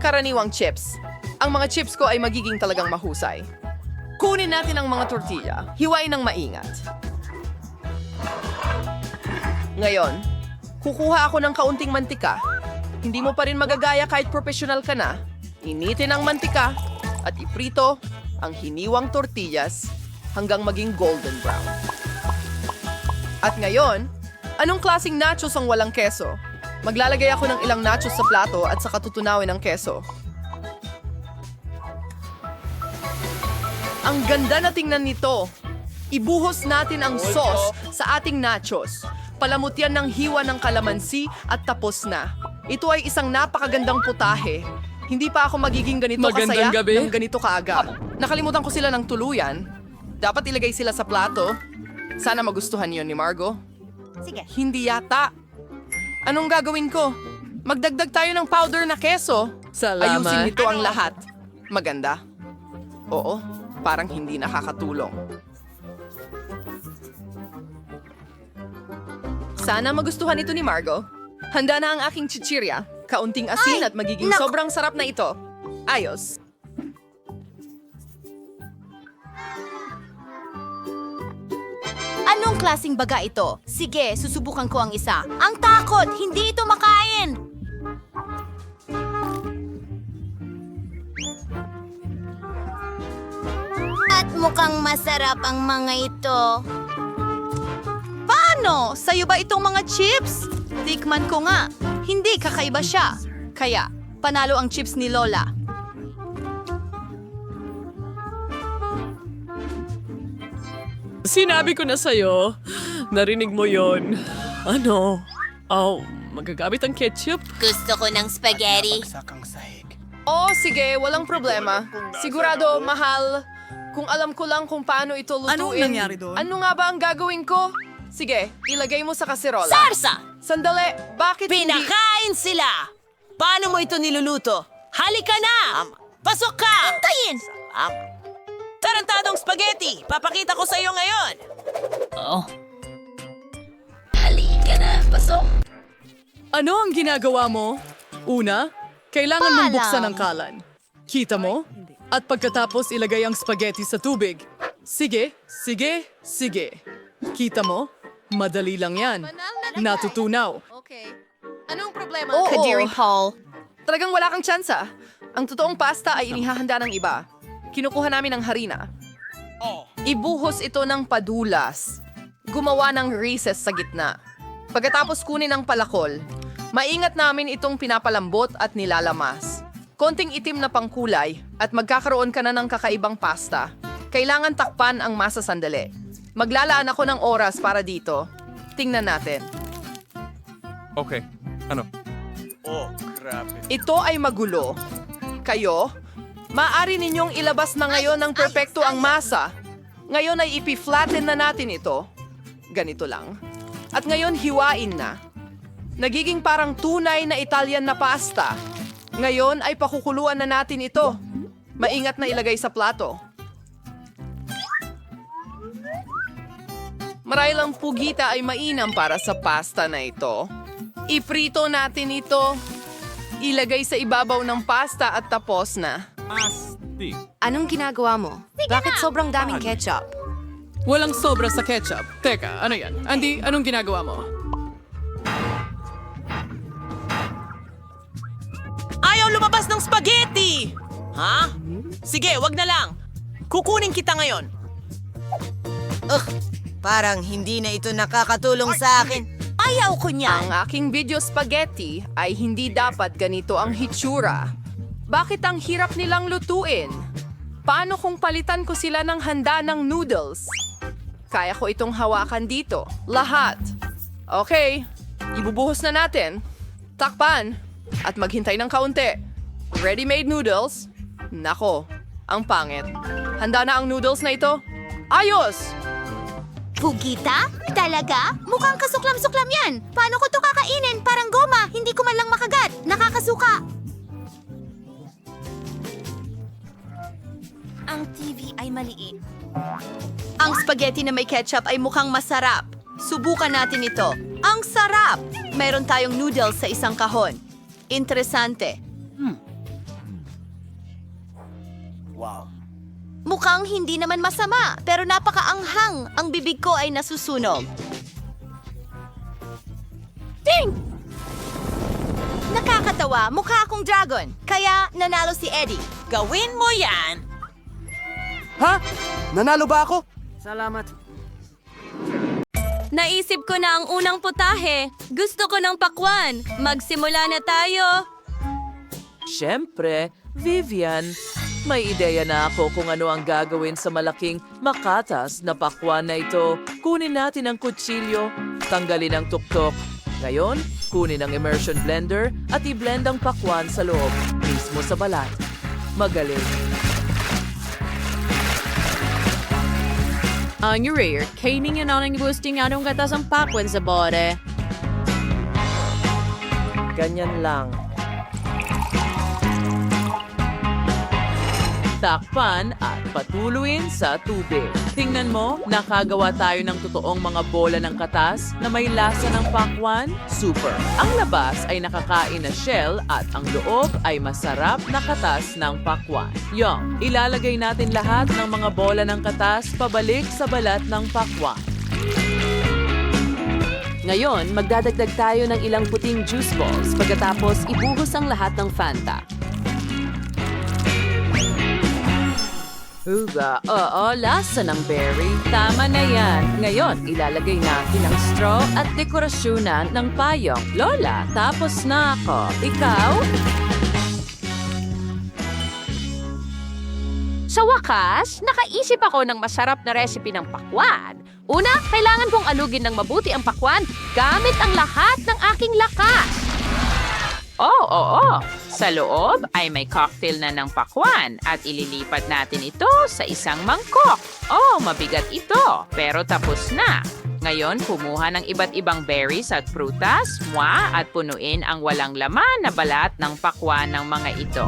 karaniwang chips. Ang mga chips ko ay magiging talagang mahusay. Kunin natin ang mga tortilla. Hiwain ng maingat. Ngayon, kukuha ako ng kaunting mantika. Hindi mo pa rin magagaya kahit professional ka na. Initin ang mantika at iprito ang hiniwang tortillas hanggang maging golden brown. At ngayon, anong klaseng nachos ang walang keso? Maglalagay ako ng ilang nachos sa plato at saka tutunawin ang keso. Ang ganda na tingnan nito. Ibuhos natin ang sauce sa ating nachos. Palamutian ng hiwa ng kalamansi at tapos na. Ito ay isang napakagandang putahe. Hindi pa ako magiging ganito Magandang kasaya gabi. ng ganito kaagad. Nakalimutan ko sila ng tuluyan. Dapat ilagay sila sa plato. Sana magustuhan niyo ni Margo. Sige. Hindi yata. Anong gagawin ko? Magdagdag tayo ng powder na keso. Salamat. Ayusin nito ang lahat. Maganda. Oo, parang hindi nakakatulong. Sana magustuhan ito ni Margo. Handa na ang aking chichirya. Kaunting asin at magiging sobrang sarap na ito. Ayos. Anong klasing baga ito? Sige, susubukan ko ang isa. Ang takot! Hindi ito makain! At mukhang masarap ang mga ito. Paano? Sa'yo ba itong mga chips? Tikman ko nga. Hindi, kakaiba siya. Kaya, panalo ang chips ni Lola. Sinabi ko na sa'yo. Narinig mo yon. Ano? Oh, magagamit ang ketchup? Gusto ko ng spaghetti. Oh, sige, walang problema. Sigurado, mahal. Kung alam ko lang kung paano ito lutuin. Anong nangyari doon? Ano nga ba ang gagawin ko? Sige, ilagay mo sa kaserola. Sarsa! Sandali, bakit Pinakain sila! Paano mo ito niluluto? Halika na! Pasok ka! Antayin! Tarantadong spaghetti! Papakita ko sa iyo ngayon! Halika na, pasok. Ano ang ginagawa mo? Una, kailangan mong buksan ang kalan. Kita mo? At pagkatapos ilagay ang spaghetti sa tubig. Sige, sige, sige. Kita mo? Madali lang yan. Natutunaw. Okay. Anong problema? Kadiri Paul. Talagang wala kang tsansa. Ang totoong pasta ay inihahanda ng iba. Kinukuha namin ang harina. Ibuhos ito ng padulas. Gumawa ng recess sa gitna. Pagkatapos kunin ang palakol, maingat namin itong pinapalambot at nilalamas. Konting itim na pangkulay at magkakaroon ka na ng kakaibang pasta. Kailangan takpan ang masa sandali. Maglalaan ako ng oras para dito. Tingnan natin. Okay. Ano? Ito ay magulo. Kayo, maaari ninyong ilabas na ngayon ng perpekto ang masa. Ngayon ay ipi-flatten na natin ito. Ganito lang. At ngayon hiwain na. Nagiging parang tunay na Italian na pasta. Ngayon ay pakukuluan na natin ito. Maingat na ilagay sa plato. Marahil ang pugita ay mainam para sa pasta na ito. Iprito natin ito. Ilagay sa ibabaw ng pasta at tapos na. Anong ginagawa mo? Bakit sobrang daming ketchup? Walang sobra sa ketchup. Teka, ano yan? Andy, anong ginagawa mo? Ayaw lumabas ng spaghetti! Ha? Sige, wag na lang. Kukunin kita ngayon. Parang hindi na ito nakakatulong sa akin. Ayaw ko niyan. Ang aking video spaghetti ay hindi dapat ganito ang hitsura. Bakit ang hirap nilang lutuin? Paano kung palitan ko sila ng handa ng noodles? Kaya ko itong hawakan dito. Lahat. Okay, ibubuhos na natin. Takpan. At maghintay ng kaunti. Ready-made noodles? Nako, ang pangit. Handa na ang noodles na ito? Ayos! Pugita? Talaga? Mukhang kasuklam-suklam yan. Paano ko to kakainin? Parang goma. Hindi ko man lang makagat. Nakakasuka. Ang TV ay maliit. Ang spaghetti na may ketchup ay mukhang masarap. Subukan natin ito. Ang sarap! Meron tayong noodles sa isang kahon. Interesante. Wow. Mukhang hindi naman masama, pero napakaanghang. Ang bibig ko ay nasusunog. Ding! Nakakatawa, mukha akong dragon. Kaya nanalo si Eddie. Gawin mo yan! Ha? Nanalo ba ako? Naisip ko na ang unang putahe. Gusto ko ng pakwan. Magsimula na tayo. Siyempre, Vivian, may ideya na ako kung ano ang gagawin sa malaking makatas na pakwan na ito. Kunin natin ang kutsilyo, tanggalin ang tuktok. Ngayon, kunin ang immersion blender at i-blend ang pakwan sa loob, mismo sa balat. Magaling. Ang rare, kainin yun ang boosting anong gatas ang pakwan sa bote. Ganyan lang. Takpan at patuluin sa tubig. Tingnan mo, nakagawa tayo ng totoong mga bola ng katas na may lasa ng pakwan. Super! Ang labas ay nakakain na shell at ang loob ay masarap na katas ng pakwan. Yung, ilalagay natin lahat ng mga bola ng katas pabalik sa balat ng pakwan. Ngayon, magdadagdag tayo ng ilang puting juice balls pagkatapos ibuhos ang lahat ng Fanta. Huga, oo, lasa ng berry. Tama na yan. Ngayon, ilalagay natin ang straw at dekorasyonan ng payong. Lola, tapos na ako. Ikaw? Sa wakas, nakaisip ako ng masarap na recipe ng pakwan. Una, kailangan kong alugin ng mabuti ang pakwan gamit ang lahat ng aking lakas. Oo. Sa loob ay may cocktail na ng pakwan at ililipat natin ito sa isang mangkok. Mabigat ito, pero tapos na. Ngayon, kumuha ng iba't ibang berries at prutas, at punuin ang walang laman na balat ng pakwan ng mga ito.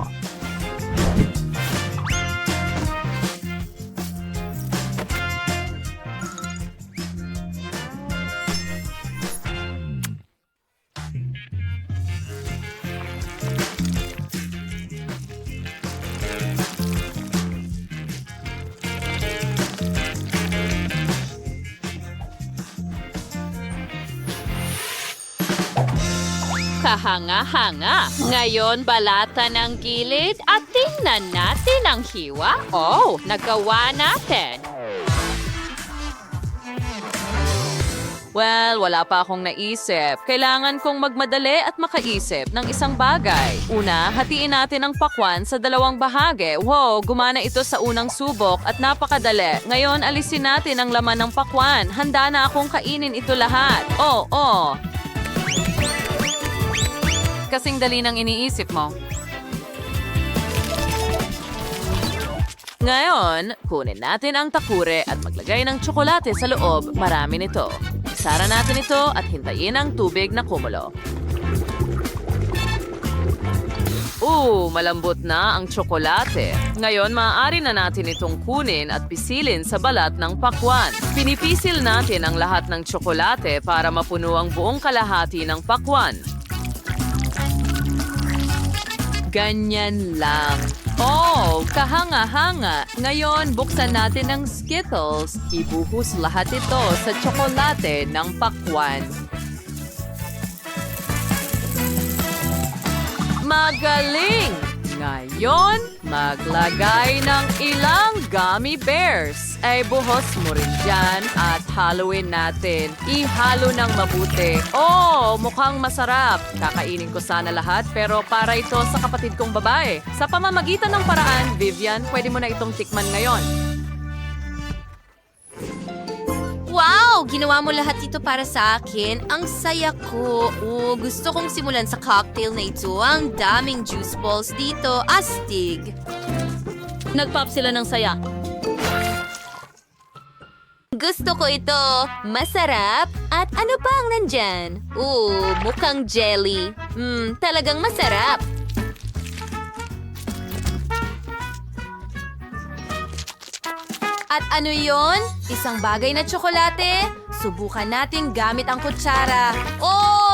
kahanga-hanga. Ngayon, balatan ang gilid at tingnan natin ang hiwa. Oh, nagawa natin. Well, wala pa akong naisip. Kailangan kong magmadali at makaisip ng isang bagay. Una, hatiin natin ang pakwan sa dalawang bahagi. Wow, gumana ito sa unang subok at napakadali. Ngayon, alisin natin ang laman ng pakwan. Handa na akong kainin ito lahat. Oh. Kasing dali ng iniisip mo. Ngayon, kunin natin ang takure at maglagay ng tsokolate sa loob. Marami nito. Isara natin ito at hintayin ang tubig na kumulo. Malambot na ang tsokolate. Ngayon, maaari na natin itong kunin at pisilin sa balat ng pakwan. Pinipisil natin ang lahat ng tsokolate para mapuno ang buong kalahati ng pakwan. Ganyan lang. Kahanga-hanga. Ngayon, buksan natin ang Skittles. Ibuhos lahat ito sa tsokolate ng pakwan. Magaling! Ngayon, maglagay ng ilang gummy bears. Ay buhos mo rin dyan at haluin natin. Ihalo ng mabuti. Mukhang masarap. Kakainin ko sana lahat pero para ito sa kapatid kong babae. Sa pamamagitan ng paraan, Vivian, pwede mo na itong tikman ngayon. Wow! Ginawa mo lahat ito para sa akin. Ang saya ko. Gusto kong simulan sa cocktail na ito. Ang daming juice balls dito. Astig. Nag-pop sila ng saya. Gusto ko ito. Masarap. At ano pa ang nandyan? Mukhang jelly. Talagang masarap. At ano yon? Isang bagay na tsokolate? Subukan natin gamit ang kutsara.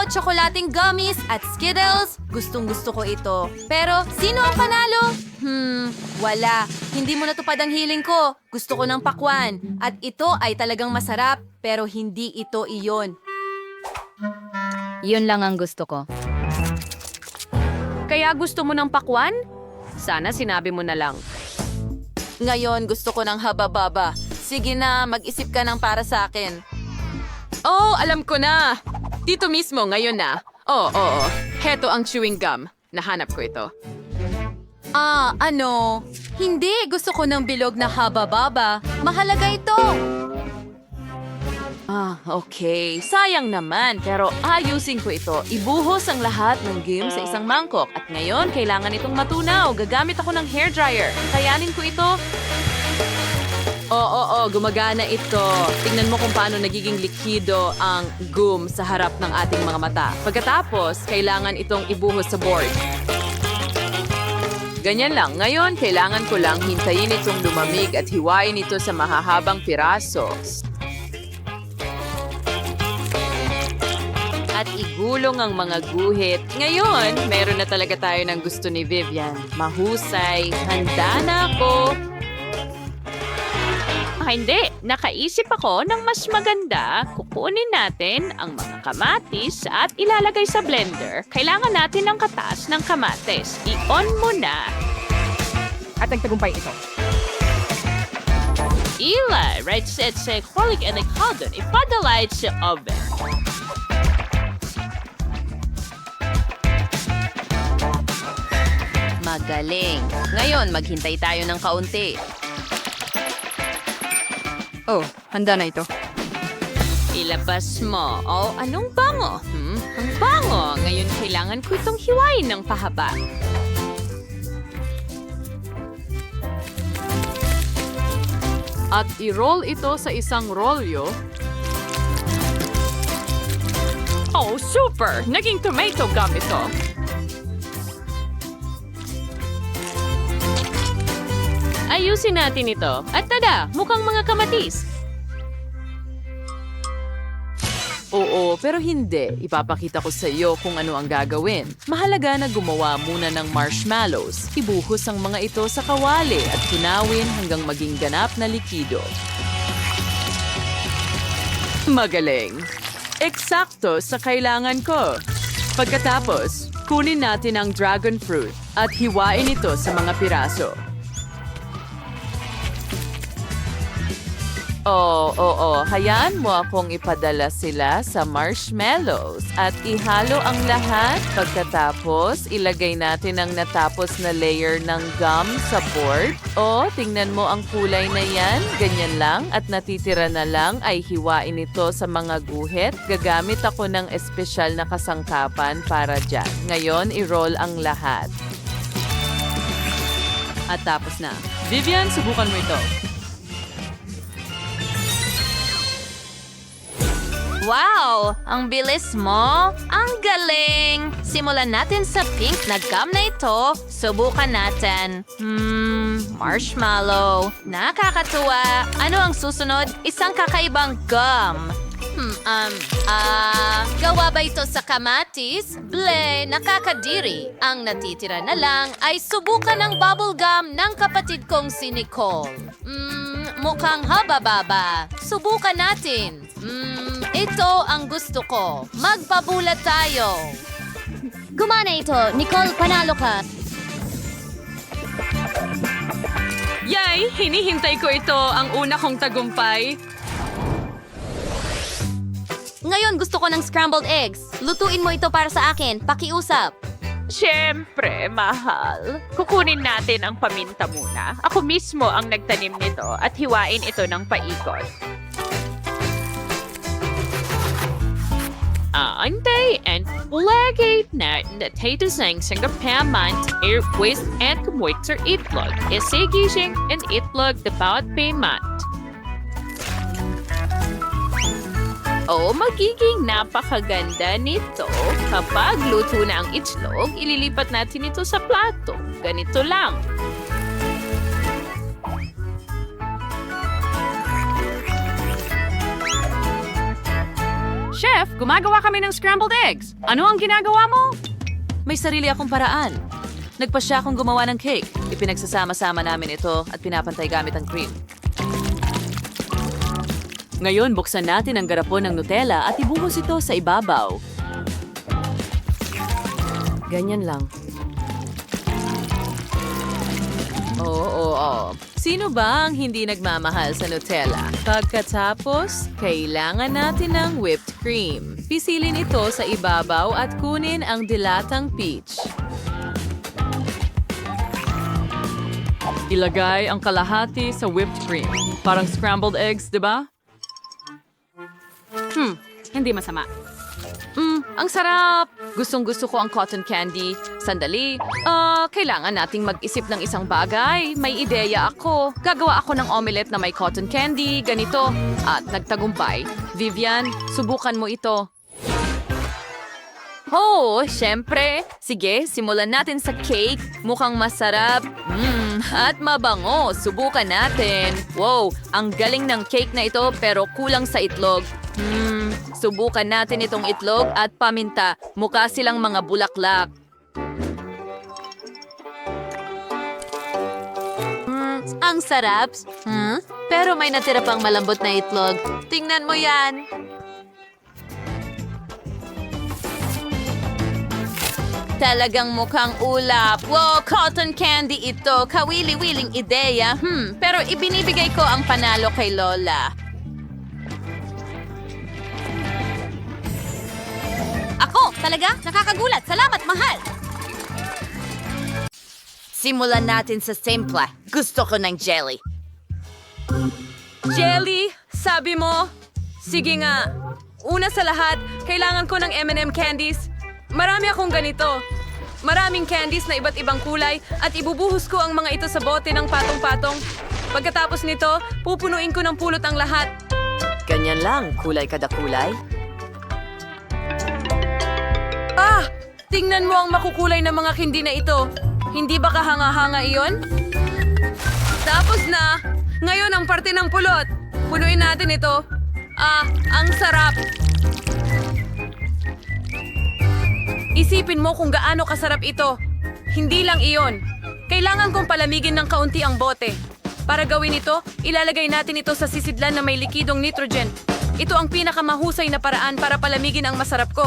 Tsokolating gummies at Skittles. Gustong-gusto ko ito. Pero, sino ang panalo? Wala. Hindi mo natupad ang hiling ko. Gusto ko ng pakwan. At ito ay talagang masarap, pero hindi ito iyon. Yun lang ang gusto ko. Kaya gusto mo ng pakwan? Sana sinabi mo na lang. Ngayon, gusto ko ng haba-baba. Sige na, mag-isip ka ng para sa akin. Alam ko na. Dito mismo, ngayon na. Heto ang chewing gum. Nahanap ko ito. Ano? Hindi, gusto ko ng bilog na haba-baba. Mahalaga ito. Okay. Sayang naman, pero ayusin ko ito. Ibuhos ang lahat ng gum sa isang mangkok. At ngayon, kailangan itong matunaw. Gagamit ako ng hairdryer. Kayanin ko ito. Gumagana ito. Tingnan mo kung paano nagiging likido ang gum sa harap ng ating mga mata. Pagkatapos, kailangan itong ibuhos sa board. Ganyan lang. Ngayon, kailangan ko lang hintayin itong lumamig at hiwain ito sa mahahabang piraso. At igulong ang mga guhit. Ngayon, meron na talaga tayo ng gusto ni Vivian. Mahusay. Handa na ako. Hindi. Nakaisip ako ng mas maganda. Kukunin natin ang mga kamatis at ilalagay sa blender. Kailangan natin ng katas ng kamatis. I-on mo na. At nagtagumpay ito. Ila, right set sa kolik and ikadon. Ipadalay sa oven. Magaling. Ngayon, maghintay tayo ng kaunti. Handa na ito. Ilabas mo. Anong bango? Ang bango. Ngayon, kailangan ko itong hiwain ng pahaba. At i-roll ito sa isang rolyo. Super! Naging tomato gum ito. Ayusin natin ito. At tada, mukhang mga kamatis. Pero hindi. Ipapakita ko sa iyo kung ano ang gagawin. Mahalaga na gumawa muna ng marshmallows. Ibuhos ang mga ito sa kawali at tunawin hanggang maging ganap na likido. Magaling. Eksakto sa kailangan ko. Pagkatapos, kunin natin ang dragon fruit at hiwain ito sa mga piraso. Hayaan mo akong ipadala sila sa marshmallows at ihalo ang lahat. Pagkatapos, ilagay natin ang natapos na layer ng gum sa board. Tingnan mo ang kulay na yan. Ganyan lang at natitira na lang ay hiwain ito sa mga guhit. Gagamit ako ng espesyal na kasangkapan para dyan. Ngayon, i-roll ang lahat. At tapos na. Vivian, subukan mo ito. Wow! Ang bilis mo! Ang galing! Simulan natin sa pink na gum na ito. Subukan natin. Marshmallow. Nakakatuwa. Ano ang susunod? Isang kakaibang gum. Gawa ba ito sa kamatis? Ble, nakakadiri. Ang natitira na lang ay subukan ng bubble gum ng kapatid kong si Nicole. Mukhang haba-baba. Subukan natin. Ito ang gusto ko. Magpabulat tayo. Gumana ito. Nicole, panalo ka. Yay! Hinihintay ko ito, ang una kong tagumpay. Ngayon gusto ko ng scrambled eggs. Lutuin mo ito para sa akin. Pakiusap. Siyempre, mahal. Kukunin natin ang paminta muna. Ako mismo ang nagtanim nito at hiwain ito ng paikot. Antay and lagay natin at tayo sang sanggapaman, airways and kumwitzer itlog. Isigising and itlog dapat payment. Magiging napakaganda nito. Kapag luto na ang itlog, ililipat natin ito sa plato. Ganito lang. Chef, gumagawa kami ng scrambled eggs. Ano ang ginagawa mo? May sarili akong paraan. Nagpasya akong gumawa ng cake. Ipinagsasama-sama namin ito at pinapantay gamit ang cream. Ngayon, buksan natin ang garapon ng Nutella at ibuhos ito sa ibabaw. Ganyan lang. Sino ba ang hindi nagmamahal sa Nutella? Pagkatapos, kailangan natin ng whipped cream. Pisilin ito sa ibabaw at kunin ang dilatang peach. Ilagay ang kalahati sa whipped cream. Parang scrambled eggs, di ba? Hindi masama. Ang sarap! Gustong-gusto ko ang cotton candy. Sandali, kailangan nating mag-isip ng isang bagay. May ideya ako. Gagawa ako ng omelette na may cotton candy, ganito. At nagtagumpay. Vivian, subukan mo ito. Syempre. Sige, simulan natin sa cake. Mukhang masarap. At mabango. Subukan natin. Wow, ang galing ng cake na ito pero kulang sa itlog. Subukan natin itong itlog at paminta. Mukha silang mga bulaklak. Ang sarap. Pero may natira pang malambot na itlog. Tingnan mo yan. Talagang mukhang ulap. Wow, cotton candy ito. Kawili-wiling ideya. Pero ibinibigay ko ang panalo kay Lola. Ako, talaga? Nakakagulat. Salamat, mahal. Simulan natin sa simple. Gusto ko ng jelly. Jelly? Sabi mo? Sige nga. Una sa lahat, kailangan ko ng M&M candies. Marami akong ganito. Maraming candies na iba't ibang kulay at ibubuhos ko ang mga ito sa bote ng patong-patong. Pagkatapos nito, pupunuin ko ng pulot ang lahat. Ganyan lang, kulay kada kulay. Tingnan mo ang makukulay na mga candy na ito. Hindi ba kahanga-hanga iyon? Tapos na! Ngayon ang parte ng pulot. Punuin natin ito. Ang sarap! Isipin mo kung gaano kasarap ito. Hindi lang iyon. Kailangan kong palamigin ng kaunti ang bote. Para gawin ito, ilalagay natin ito sa sisidlan na may likidong nitrogen. Ito ang pinakamahusay na paraan para palamigin ang masarap ko.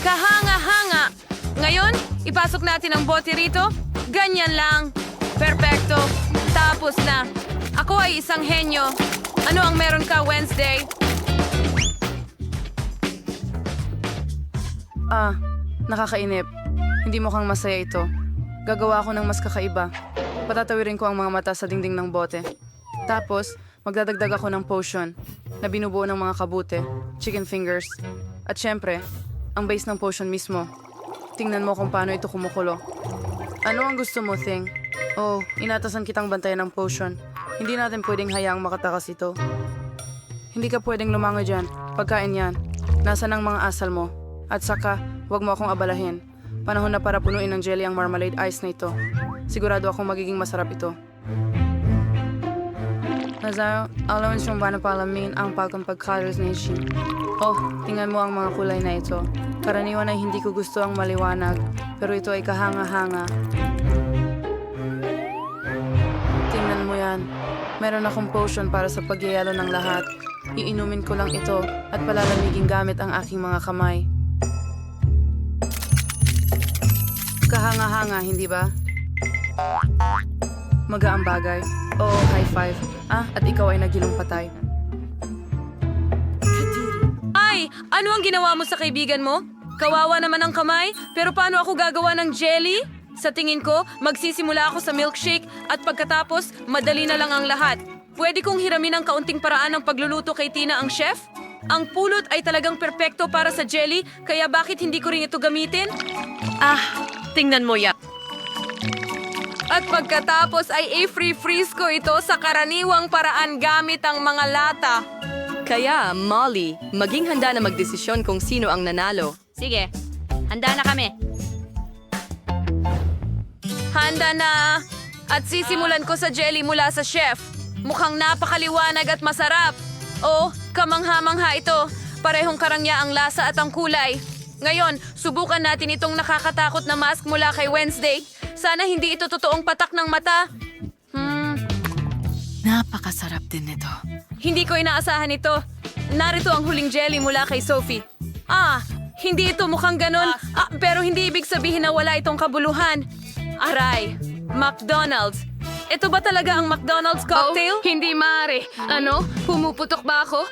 Kahanga-hanga! Ngayon, ipasok natin ang bote rito. Ganyan lang. Perpekto. Tapos na. Ako ay isang henyo. Ano ang meron ka, Wednesday? Nakakainip. Hindi mukhang masaya ito. Gagawa ako ng mas kakaiba. Patatawirin ko ang mga mata sa dingding ng bote. Tapos, magdadagdag ako ng potion na binubuo ng mga kabute, chicken fingers, at syempre, ang base ng potion mismo. Tingnan mo kung paano ito kumukulo. Ano ang gusto mo, Thing? Oh, inatasan kitang bantayan ng potion. Hindi natin pwedeng hayaang makatakas ito. Hindi ka pwedeng lumangoy dyan. Pagkain yan. Nasaan ang mga asal mo? At saka, huwag mo akong abalahin. Panahon na para punuin ng jelly ang marmalade ice na ito. Sigurado akong magiging masarap ito. Nazayo, allowance yung bana palamin ang pagkampag-colors na ishi. Oh, tingnan mo ang mga kulay na ito. Karaniwan ay hindi ko gusto ang maliwanag, pero ito ay kahanga-hanga. Tingnan mo yan. Meron akong potion para sa pagyayalo ng lahat. Iinumin ko lang ito at palalamigin gamit ang aking mga kamay. Kahanga-hanga, hindi ba? Magaang bagay. Oo, high five. At ikaw ay nagilong patay. Ay! Ano ang ginawa mo sa kaibigan mo? Kawawa naman ang kamay, pero paano ako gagawa ng jelly? Sa tingin ko, magsisimula ako sa milkshake at pagkatapos, madali na lang ang lahat. Pwede kong hiramin ang kaunting paraan ng pagluluto kay Tina ang chef? Ang pulot ay talagang perpekto para sa jelly, kaya bakit hindi ko rin ito gamitin? Tingnan mo yan. At pagkatapos ay i-freeze ko ito sa karaniwang paraan gamit ang mga lata. Kaya, Molly, maging handa na magdesisyon kung sino ang nanalo. Sige, handa na kami. Handa na! At sisimulan ko sa jelly mula sa chef. Mukhang napakaliwanag at masarap. Oh, kamangha-mangha ito. Parehong karangya ang lasa at ang kulay. Ngayon, subukan natin itong nakakatakot na mask mula kay Wednesday. Sana hindi ito totoong patak ng mata. Napakasarap din nito. Hindi ko inaasahan ito. Narito ang huling jelly mula kay Sophie. Hindi ito mukhang ganon. Pero hindi ibig sabihin na wala itong kabuluhan. Aray, McDonald's. Ito ba talaga ang McDonald's cocktail? Hindi maaari. Ano? Pumuputok ba ako?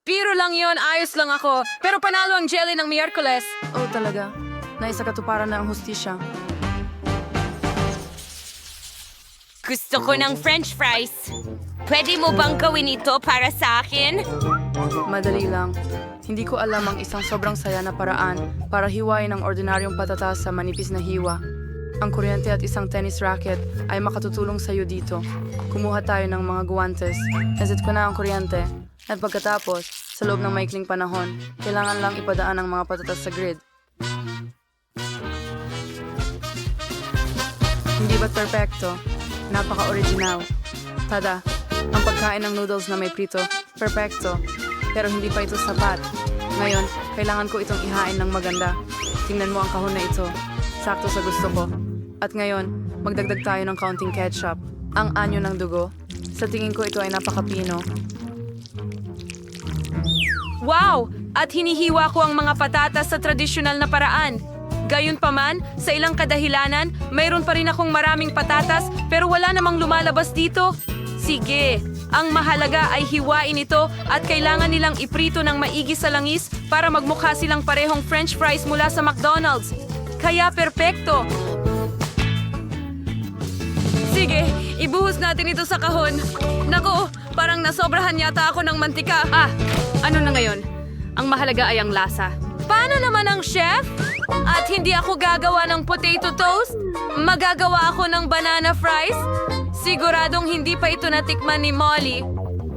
Biro lang yon, ayos lang ako. Pero panalo ang jelly ng Miyerkules. Oh, talaga? Naisa katuparan na ang hustisya. Gusto ko ng french fries. Pwede mo bang gawin ito para sa akin? Madali lang. Hindi ko alam ang isang sobrang saya na paraan para hiwain ang ordinaryong patatas sa manipis na hiwa. Ang kuryente at isang tennis racket ay makatutulong sa iyo dito. Kumuha tayo ng mga guwantes. Nasit ko na ang kuryente. At pagkatapos, sa loob ng maikling panahon, kailangan lang ipadaan ang mga patatas sa grid. Hindi ba't perfecto? Napaka-original. Tada, ang pagkain ng noodles na may prito, perfecto. Pero hindi pa ito sapat. Ngayon, kailangan ko itong ihain ng maganda. Tingnan mo ang kahon na ito. Sakto sa gusto ko. At ngayon, magdagdag tayo ng kaunting ketchup. Ang anyo ng dugo. Sa tingin ko ito ay napakapino. Wow! At hinihiwa ko ang mga patatas sa tradisyonal na paraan. Gayunpaman, sa ilang kadahilanan, mayroon pa rin akong maraming patatas pero wala namang lumalabas dito. Sige, ang mahalaga ay hiwain ito at kailangan nilang iprito ng maigi sa langis para magmukha silang parehong french fries mula sa McDonald's. Kaya perpekto! Sige, ibuhos natin ito sa kahon. Naku, parang nasobrahan yata ako ng mantika. Ano na ngayon? Ang mahalaga ay ang lasa. Paano naman ang chef? At hindi ako gagawa ng potato toast? Magagawa ako ng banana fries? Siguradong hindi pa ito natikman ni Molly.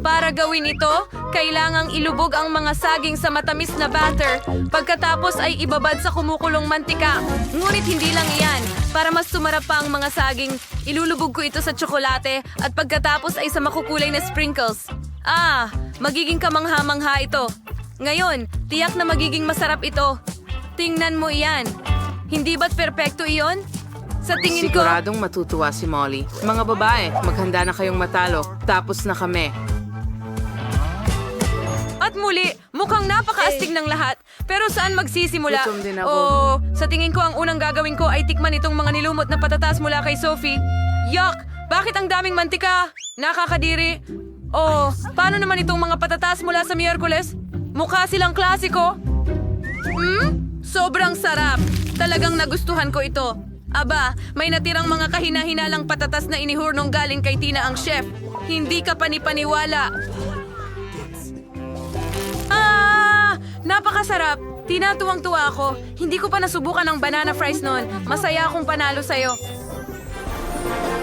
Para gawin ito, kailangang ilubog ang mga saging sa matamis na batter. Pagkatapos ay ibabad sa kumukulong mantika. Ngunit hindi lang iyan. Para mas sumarap pa ang mga saging, ilulubog ko ito sa tsokolate at pagkatapos ay sa makukulay na sprinkles. Magiging kamangha-mangha ito. Ngayon, tiyak na magiging masarap ito. Tingnan mo iyan. Hindi ba't perpekto iyon? Sa tingin ko... Siguradong matutuwa si Molly. Mga babae, maghanda na kayong matalo. Tapos na kami. At At muli, mukhang napakaastig ng lahat. Pero saan magsisimula? Gutom din ako. Oh, sa tingin ko ang unang gagawin ko ay tikman itong mga nilumot na patatas mula kay Sophie. Yuck! Bakit ang daming mantika? Nakakadiri. Oh, paano naman itong mga patatas mula sa Miyerkules? Mukha silang klasiko. Sobrang sarap. Talagang nagustuhan ko ito. Aba, may natirang mga kahina-hinalang patatas na inihurnong galing kay Tina ang chef. Hindi ka panipaniwala. Napakasarap. Tina, tuwang-tuwa ako. Hindi ko pa nasubukan ang banana fries noon. Masaya akong panalo sa'yo.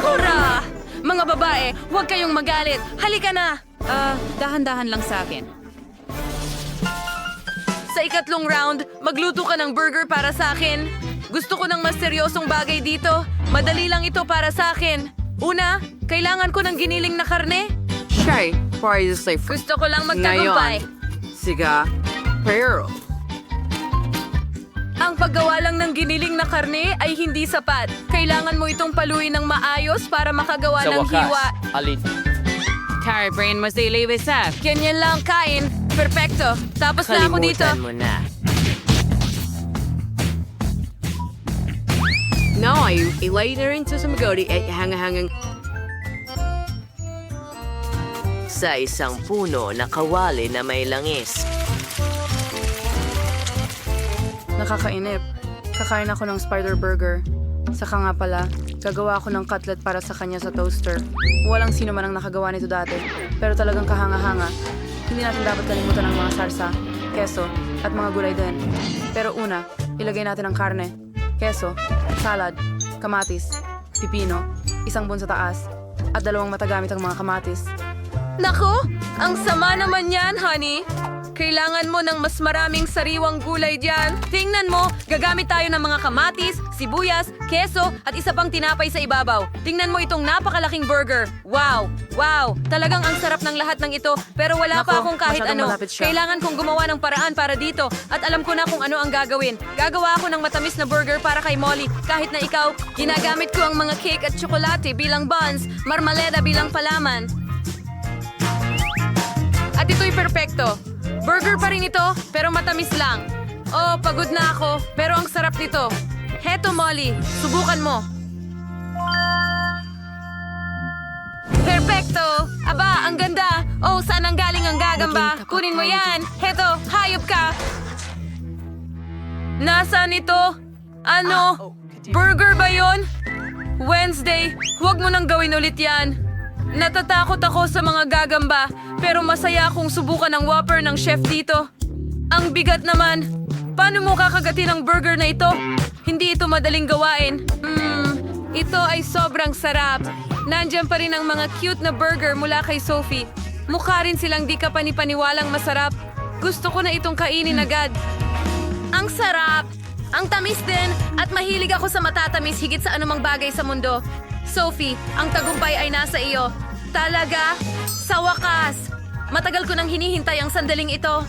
Hurra! Mga babae, huwag kayong magalit. Halika na! Dahan-dahan lang sa akin. Sa ikatlong round, magluto ka ng burger para sa akin. Gusto ko ng mas seryosong bagay dito. Madali lang ito para sa akin. Una, kailangan ko ng giniling na karne. Shay, para sa Gusto ko lang magtagumpay. Siga, pero... Ang paggawa lang ng giniling na karne ay hindi sapat. Kailangan mo itong paluin ng maayos para makagawa ng hiwa. alin? Tara, brain, mas diliwis sa. Ganyan lang kain. Perfecto. Tapos na ako dito. mo na. No, ay ilay na rin sa sumagodi at hangahangang Sa isang puno na kawali na may langis. Nakakainip. Kakain ako ng spider burger. Saka nga pala, gagawa ako ng cutlet para sa kanya sa toaster. Walang sino man ang nakagawa nito dati. Pero talagang kahanga-hanga. Hindi natin dapat kalimutan ang mga sarsa, keso, at mga gulay din. Pero una, ilagay natin ang karne, keso, salad, kamatis, pipino, isang bun sa taas, at 2 matagamit ang mga kamatis. Naku, ang sama naman yan, honey. Kailangan mo ng mas maraming sariwang gulay dyan. Tingnan mo, gagamit tayo ng mga kamatis, sibuyas, keso, at isa pang tinapay sa ibabaw. Tingnan mo itong napakalaking burger. Wow! Wow! Talagang ang sarap ng lahat ng ito, pero wala pa akong kahit masyadong ano. malapit siya. Kailangan kong gumawa ng paraan para dito, at alam ko na kung ano ang gagawin. Gagawa ako ng matamis na burger para kay Molly. Kahit na ikaw, ginagamit ko ang mga cake at tsokolate bilang buns, marmalada bilang palaman. At ito'y perpekto. Burger pa rin ito, pero matamis lang. Oh, pagod na ako, pero ang sarap nito. Heto, Molly, subukan mo. Perpekto! Aba, ang ganda! Oh, saan ang galing ang gagamba? Kunin mo yan! Heto, hayop ka! Nasaan ito? Ano? Burger ba yon? Wednesday, huwag mo nang gawin ulit yan. Natatakot ako sa mga gagamba, pero masaya akong subukan ang Whopper ng chef dito. Ang bigat naman. Paano mo kakagatin ang burger na ito? Hindi ito madaling gawain. Ito ay sobrang sarap. Nandiyan pa rin ang mga cute na burger mula kay Sophie. Mukha rin silang di ka panipaniwalang masarap. Gusto ko na itong kainin agad. Ang sarap! Ang tamis din at mahilig ako sa matatamis higit sa anumang bagay sa mundo. Sophie, ang tagumpay ay nasa iyo. Talaga? Sa wakas! Matagal ko nang hinihintay ang sandaling ito.